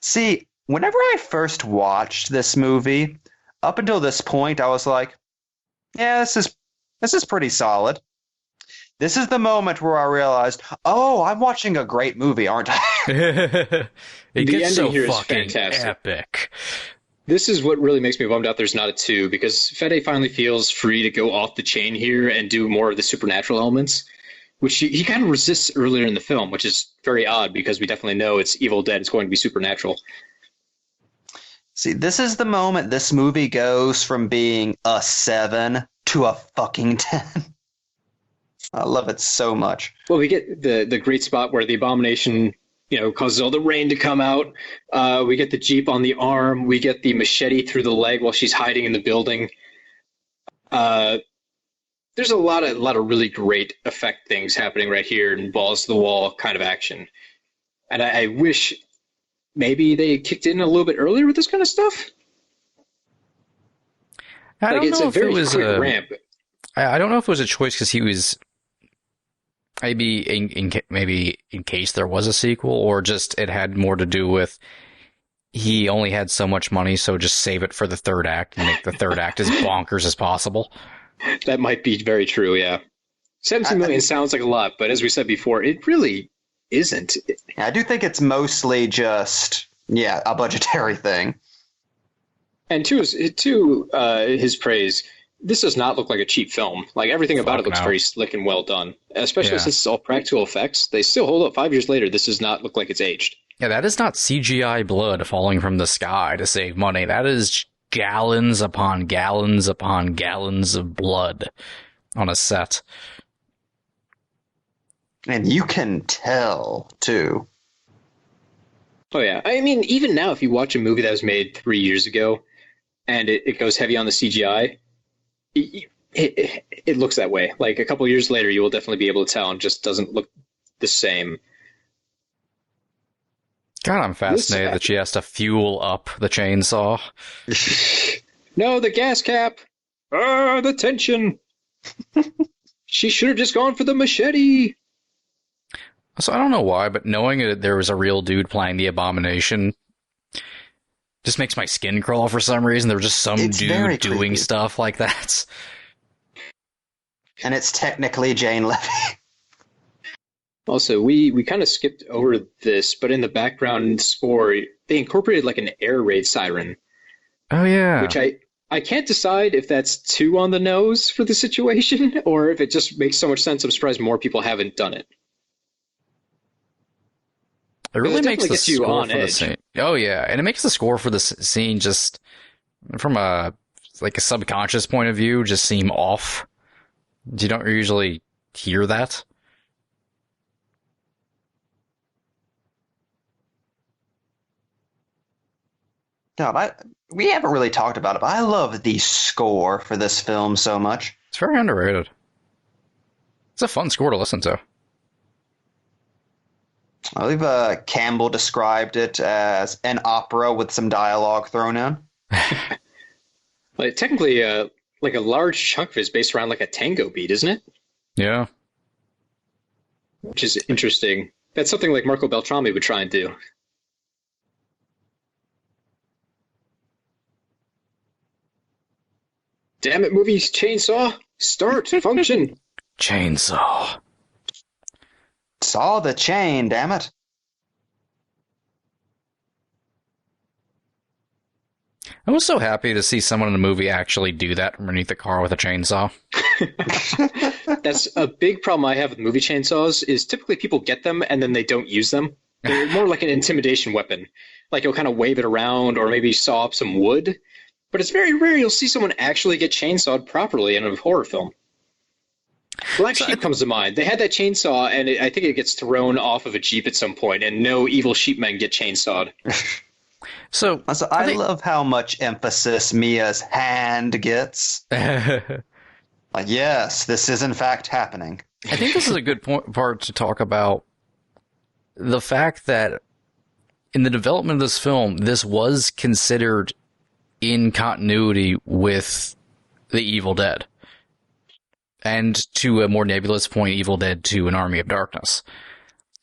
See, whenever I first watched this movie, up until this point, I was like, yeah, this is pretty solid. This is the moment where I realized, oh, I'm watching a great movie, aren't I? It gets so fucking epic. This is what really makes me bummed out there's not a 2, because Fede finally feels free to go off the chain here and do more of the supernatural elements, which he kind of resists earlier in the film, which is very odd because we definitely know it's Evil Dead, it's going to be supernatural. See, this is the moment this movie goes from being a 7 to a fucking 10. I love it so much. Well, we get the great spot where the Abomination, causes all the rain to come out. We get the Jeep on the arm. We get the machete through the leg while she's hiding in the building. There's a lot of really great effect things happening right here in balls to the wall kind of action. And I wish maybe they kicked in a little bit earlier with this kind of stuff. I don't know if it was a ramp. I don't know if it was a choice because he was maybe in case there was a sequel, or just it had more to do with he only had so much money, so just save it for the third act and make the third act as bonkers as possible. That might be very true, yeah. 17 million sounds like a lot, but as we said before, it really isn't. I do think it's mostly just, a budgetary thing. And to his praise, this does not look like a cheap film. Like, everything about it looks very slick and well done. Especially since it's all practical effects. They still hold up 5 years later. This does not look like it's aged. Yeah, that is not CGI blood falling from the sky to save money. That is gallons upon gallons upon gallons of blood on a set. And you can tell, too. Oh, yeah. I mean, even now, if you watch a movie that was made 3 years ago, and it goes heavy on the CGI, it looks that way. Like, a couple years later, you will definitely be able to tell, and just doesn't look the same. God, I'm fascinated that she has to fuel up the chainsaw. No, the gas cap! The tension! She should have just gone for the machete. So I don't know why, but knowing that there was a real dude playing the Abomination just makes my skin crawl for some reason. There was just some dude doing creepy stuff like that. And it's technically Jane Levy. Also, we kind of skipped over this, but in the background score, they incorporated like an air raid siren. Oh, yeah. Which I can't decide if that's too on the nose for the situation or if it just makes so much sense. I'm surprised more people haven't done it. It really makes the gets you score on for the edge. scene. Oh, yeah. And it makes the score for the scene just, from a subconscious point of view, just seem off. You don't usually hear that. God, we haven't really talked about it, but I love the score for this film so much. It's very underrated. It's a fun score to listen to. I believe Campbell described it as an opera with some dialogue thrown in. Like, technically, like a large chunk of it is based around like a tango beat, isn't it? Yeah. Which is interesting. That's something like Marco Beltrami would try and do. Damn it, movies, chainsaw, start, function. Chainsaw. Saw the chain, damn it. I was so happy to see someone in a movie actually do that underneath the car with a chainsaw. That's a big problem I have with movie chainsaws is typically people get them and then they don't use them. They're more like an intimidation weapon. Like you'll kind of wave it around or maybe saw up some wood. But it's very rare you'll see someone actually get chainsawed properly in a horror film. Black Sheep comes to mind. They had that chainsaw, and I think it gets thrown off of a Jeep at some point, and no evil sheepmen get chainsawed. So I love how much emphasis Mia's hand gets. Like, yes, this is in fact happening. I think this is a good part to talk about the fact that in the development of this film, this was considered in continuity with The Evil Dead. And to a more nebulous point, Evil Dead 2, An Army of Darkness.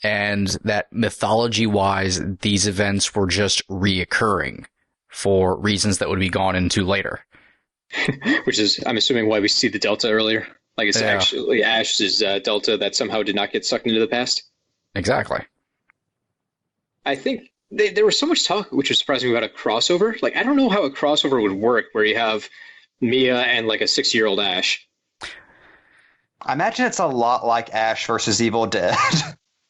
And that mythology-wise, these events were just reoccurring for reasons that would be gone into later. Which is, I'm assuming, why we see the Delta earlier. Like it's actually Ash's Delta that somehow did not get sucked into the past. Exactly. I think there was so much talk, which was surprising me, about a crossover. Like, I don't know how a crossover would work where you have Mia and like a 6-year-old Ash. I imagine it's a lot like Ash versus Evil Dead.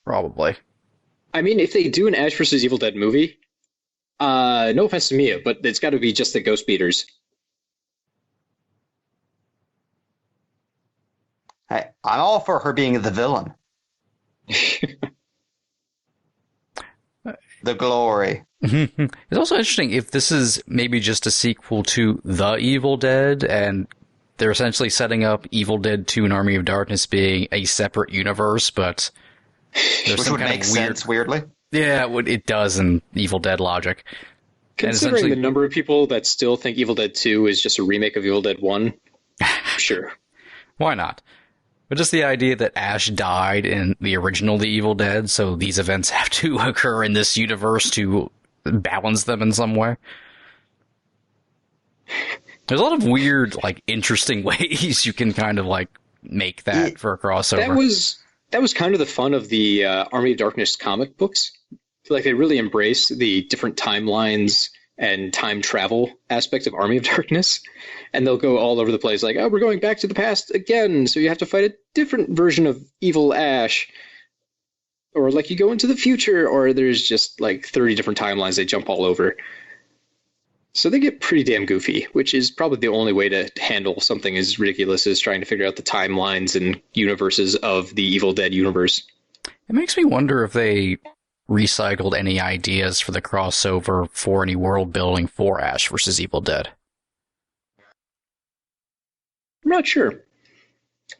Probably. I mean, if they do an Ash versus Evil Dead movie, no offense to Mia, but it's got to be just the Ghost Beaters. Hey, I'm all for her being the villain. The glory. It's also interesting if this is maybe just a sequel to The Evil Dead, and they're essentially setting up Evil Dead 2 and Army of Darkness being a separate universe, but there's Which some would kind make of sense, weirdly. Yeah, it does in Evil Dead logic. Considering the number of people that still think Evil Dead 2 is just a remake of Evil Dead 1, sure. Why not? But just the idea that Ash died in the original The Evil Dead, so these events have to occur in this universe to balance them in some way. There's a lot of weird, like, interesting ways you can kind of, like, make that for a crossover. That was kind of the fun of the Army of Darkness comic books. I feel like they really embrace the different timelines and time travel aspects of Army of Darkness. And they'll go all over the place like, oh, we're going back to the past again, so you have to fight a different version of Evil Ash. Or like you go into the future, or there's just like 30 different timelines they jump all over. So they get pretty damn goofy, which is probably the only way to handle something as ridiculous as trying to figure out the timelines and universes of the Evil Dead universe. It makes me wonder if they recycled any ideas for the crossover for any world building for Ash versus Evil Dead. I'm not sure.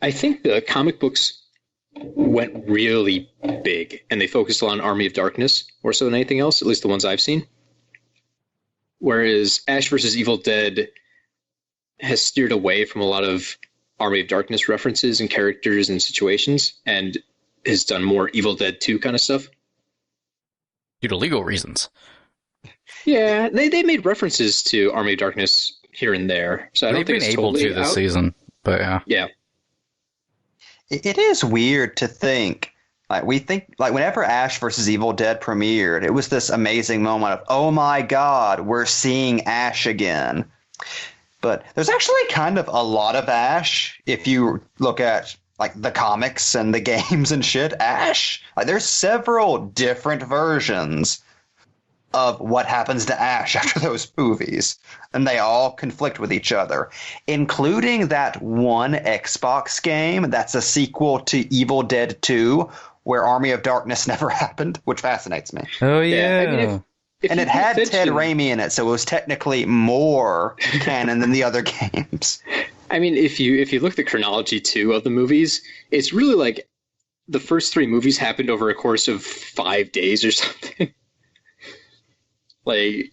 I think the comic books went really big, and they focused on Army of Darkness more so than anything else, at least the ones I've seen. Whereas Ash vs. Evil Dead has steered away from a lot of Army of Darkness references and characters and situations, and has done more Evil Dead 2 kind of stuff. Due to legal reasons. Yeah, they made references to Army of Darkness here and there, so I don't think it's able totally to this out. season, but yeah. Yeah. It is weird to think. Like we think, like whenever Ash versus Evil Dead premiered, it was this amazing moment of, oh my God, we're seeing Ash again. But there's actually kind of a lot of Ash if you look at like the comics and the games and shit. Ash, like there's several different versions of what happens to Ash after those movies, and they all conflict with each other, including that one Xbox game that's a sequel to Evil Dead 2, where Army of Darkness never happened, which fascinates me. Oh, yeah. I mean, if And you it had mention- Ted Raimi in it, so it was technically more canon than the other games. I mean, if you look at the chronology too of the movies, it's really like the first 3 movies happened over a course of 5 days or something. Like,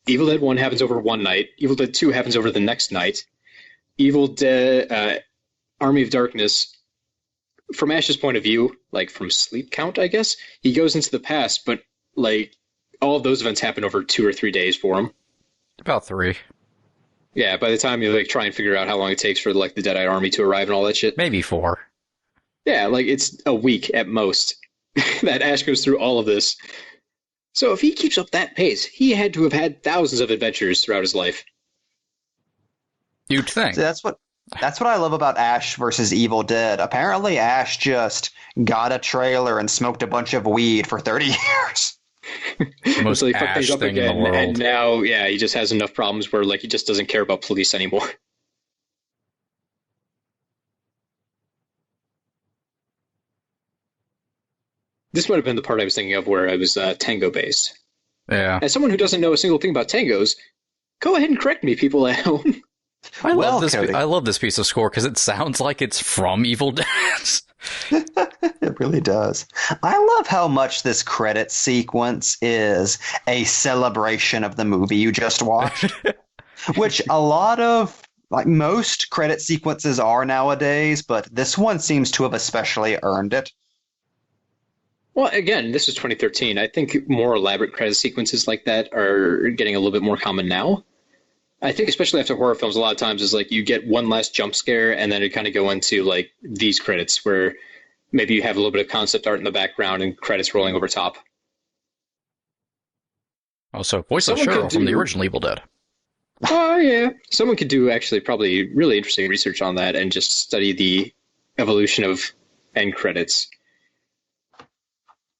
Evil Dead 1 happens over one night. Evil Dead 2 happens over the next night. Evil Dead Army of Darkness, from Ash's point of view, like from sleep count, I guess, he goes into the past, but like all of those events happen over 2 or 3 days for him. About 3. Yeah, by the time you like try and figure out how long it takes for like the Deadite army to arrive and all that shit. Maybe 4. Yeah, like it's a week at most that Ash goes through all of this. So if he keeps up that pace, he had to have had thousands of adventures throughout his life. You'd think. See, that's what I love about Ash versus Evil Dead. Apparently, Ash just got a trailer and smoked a bunch of weed for 30 years. The most So he fucked Ash things up thing in again, the world. and now, yeah, he just has enough problems where like he just doesn't care about police anymore. This might have been the part I was thinking of where I was tango based. Yeah. As someone who doesn't know a single thing about tangos, go ahead and correct me, people at home. I Well, love Cody. I love this piece of score because it sounds like it's from Evil Dead. It really does. I love how much this credit sequence is a celebration of the movie you just watched, which a lot of, like most credit sequences are nowadays, but this one seems to have especially earned it. Well, again, this is 2013. I think more elaborate credit sequences like that are getting a little bit more common now. I think especially after horror films, a lot of times is like you get one last jump scare and then it kind of go into like these credits where maybe you have a little bit of concept art in the background and credits rolling over top. Also, voice of Someone Cheryl could from the do- original Evil Dead. Oh, yeah. Someone could do actually probably really interesting research on that and just study the evolution of end credits.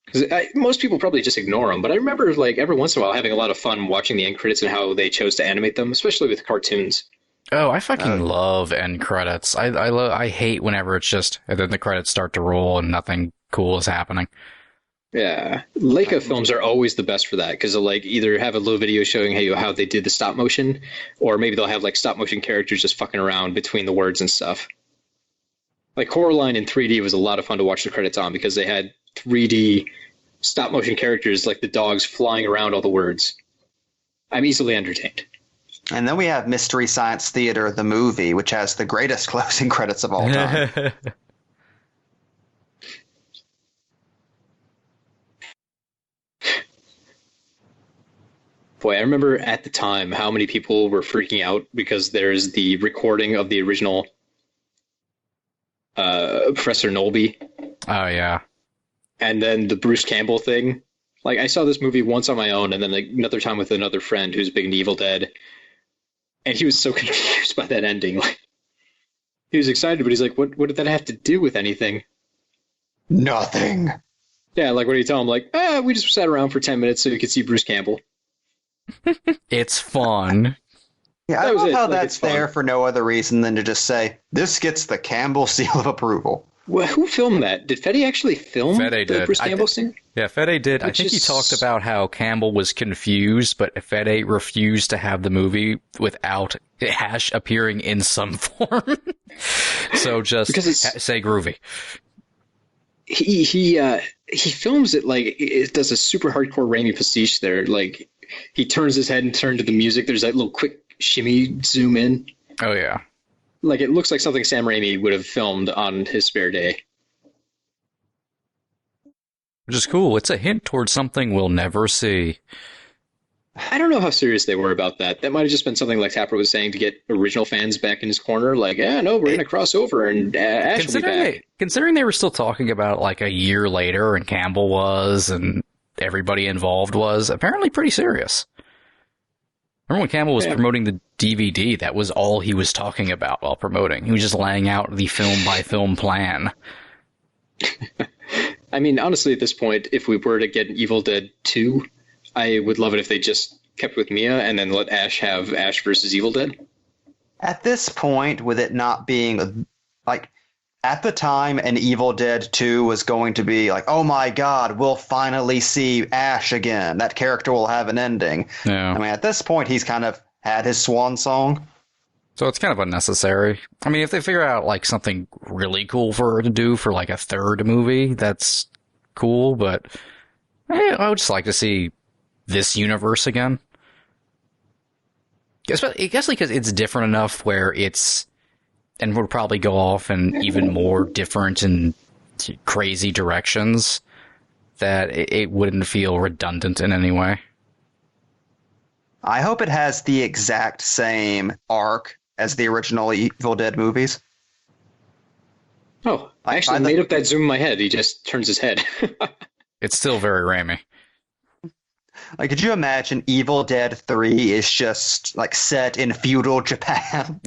Because most people probably just ignore them, but I remember like every once in a while having a lot of fun watching the end credits and how they chose to animate them, especially with cartoons. Oh, I fucking love end credits. I hate whenever it's just, and then the credits start to roll and nothing cool is happening. Yeah, Leica films are always the best for that because they'll like either have a little video showing how they did the stop motion, or maybe they'll have like stop motion characters just fucking around between the words and stuff. Like Coraline in 3D was a lot of fun to watch the credits on because they had 3D stop motion characters like the dogs flying around all the words. I'm easily entertained. And then we have Mystery Science Theater, the movie, which has the greatest closing credits of all time. Boy, I remember at the time how many people were freaking out because there's the recording of the original Professor Nolby Oh, yeah. and then the Bruce Campbell thing. Like, I saw this movie once on my own and then like, another time with another friend who's big into Evil Dead. And he was so confused by that ending. Like, he was excited, but he's like, what did that have to do with anything? Nothing. Yeah, like, what do you tell him? Like, we just sat around for 10 minutes so you could see Bruce Campbell. It's fun. Yeah, I That was love it. how Like, that's it's fun. there for no other reason than to just say, this gets the Campbell seal of approval. Well, who filmed that? Did Fede actually film Fede the did. Bruce I Campbell thi- scene? Yeah, Fede did. I Which think he is- talked about how Campbell was confused, but Fede refused to have the movie without Ash appearing in some form. So just Because it's- say groovy. He films it like it does a super hardcore Raimi pastiche there. Like he turns his head and turns to the music. There's that little quick shimmy zoom in. Oh, yeah. Like, it looks like something Sam Raimi would have filmed on his spare day. Which is cool. It's a hint towards something we'll never see. I don't know how serious they were about that. That might have just been something like Tapper was saying to get original fans back in his corner. Like, yeah, no, we're going to cross over and Ash will be back. Considering they were still talking about it like a year later and Campbell was and everybody involved was, apparently pretty serious. Remember when Campbell was promoting the DVD, that was all he was talking about while promoting. He was just laying out the film-by-film plan. I mean, honestly, at this point, if we were to get Evil Dead 2, I would love it if they just kept with Mia and then let Ash have Ash versus Evil Dead. At this point, with it not being like at the time an Evil Dead 2 was going to be like, oh my god, we'll finally see Ash again. That character will have an ending. Yeah. I mean, at this point, he's kind of had his swan song. So it's kind of unnecessary. I mean, if they figure out like something really cool for her to do for like a third movie, that's cool, but I would just like to see this universe again. Especially because it's different enough where it's, and would probably go off in even more different and crazy directions, that it wouldn't feel redundant in any way. I hope it has the exact same arc as the original Evil Dead movies. Oh, I actually made up that zoom in my head. He just turns his head. It's still very Raimi. Like, could you imagine Evil Dead 3 is just, like, set in feudal Japan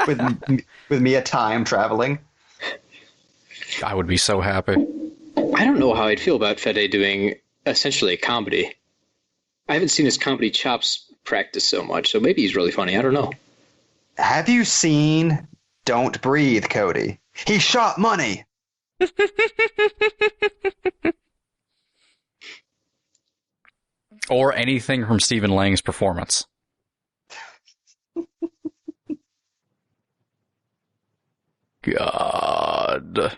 with Mia time traveling? I would be so happy. I don't know how I'd feel about Fede doing essentially a comedy. I haven't seen his comedy chops practice so much, so maybe he's really funny. I don't know. Have you seen Don't Breathe, Cody? He shot money! Or anything from Stephen Lang's performance. God.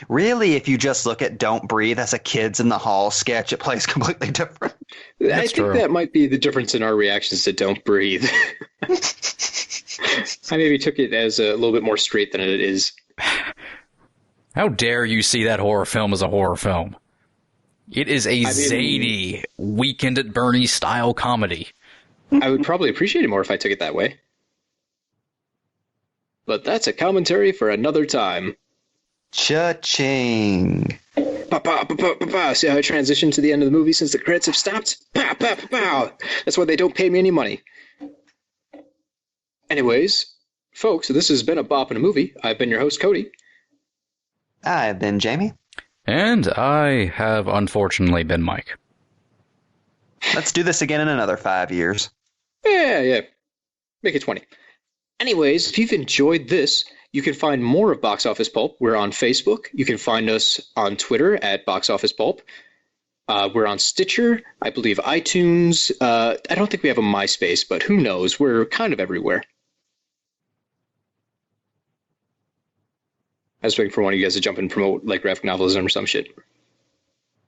Really, if you just look at Don't Breathe as a Kids in the Hall sketch, it plays completely different. I think that might be the difference in our reactions to Don't Breathe. I maybe took it as a little bit more straight than it is. How dare you see that horror film as a horror film? It is a zany Weekend at Bernie's style comedy. I would probably appreciate it more if I took it that way. But that's a commentary for another time. Cha-ching. Pa-pa-pa-pa-pa-pa. See how I transitioned to the end of the movie since the credits have stopped? Pa-pa-pa-pa. That's why they don't pay me any money. Anyways, folks, this has been a Bop in a Movie. I've been your host, Cody. I've been Jamie. And I have unfortunately been Mike. Let's do this again in another 5 years. Yeah. Make it 20. Anyways, if you've enjoyed this, you can find more of Box Office Pulp. We're on Facebook. You can find us on Twitter at Box Office Pulp. We're on Stitcher, I believe iTunes. I don't think we have a MySpace, but who knows? We're kind of everywhere. I was waiting for one of you guys to jump in and promote like graphic novelism or some shit.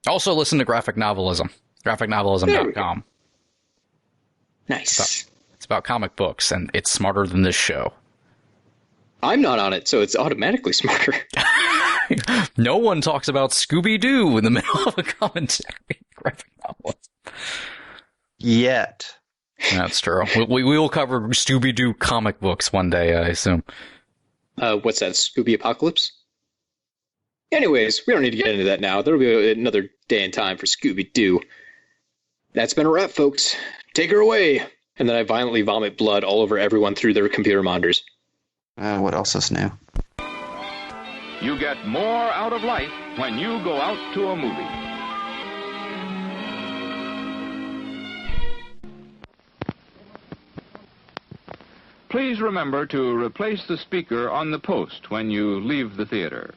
Also listen to Graphic Novelism. GraphicNovelism.com. Nice. It's about comic books, and it's smarter than this show. I'm not on it, so it's automatically smarter. No one talks about Scooby-Doo in the middle of a commentary. Graphic novelism. Yet. That's true. We will cover Scooby-Doo comic books one day, I assume. What's that, Scooby Apocalypse? Anyways, we don't need to get into that now. There'll be another day and time for Scooby-Doo. That's been a wrap, folks. Take her away. And then I violently vomit blood all over everyone through their computer monitors. What else is new? You get more out of life when you go out to a movie. Please remember to replace the speaker on the post when you leave the theater.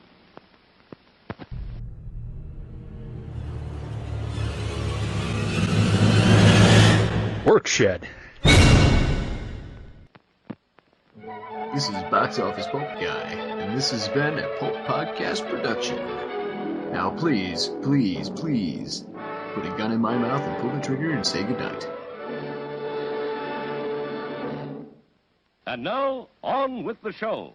Workshed. This is Box Office Pulp Guy, and this has been a Pulp Podcast production. Now please, please, please, put a gun in my mouth and pull the trigger and say goodnight. And now, on with the show.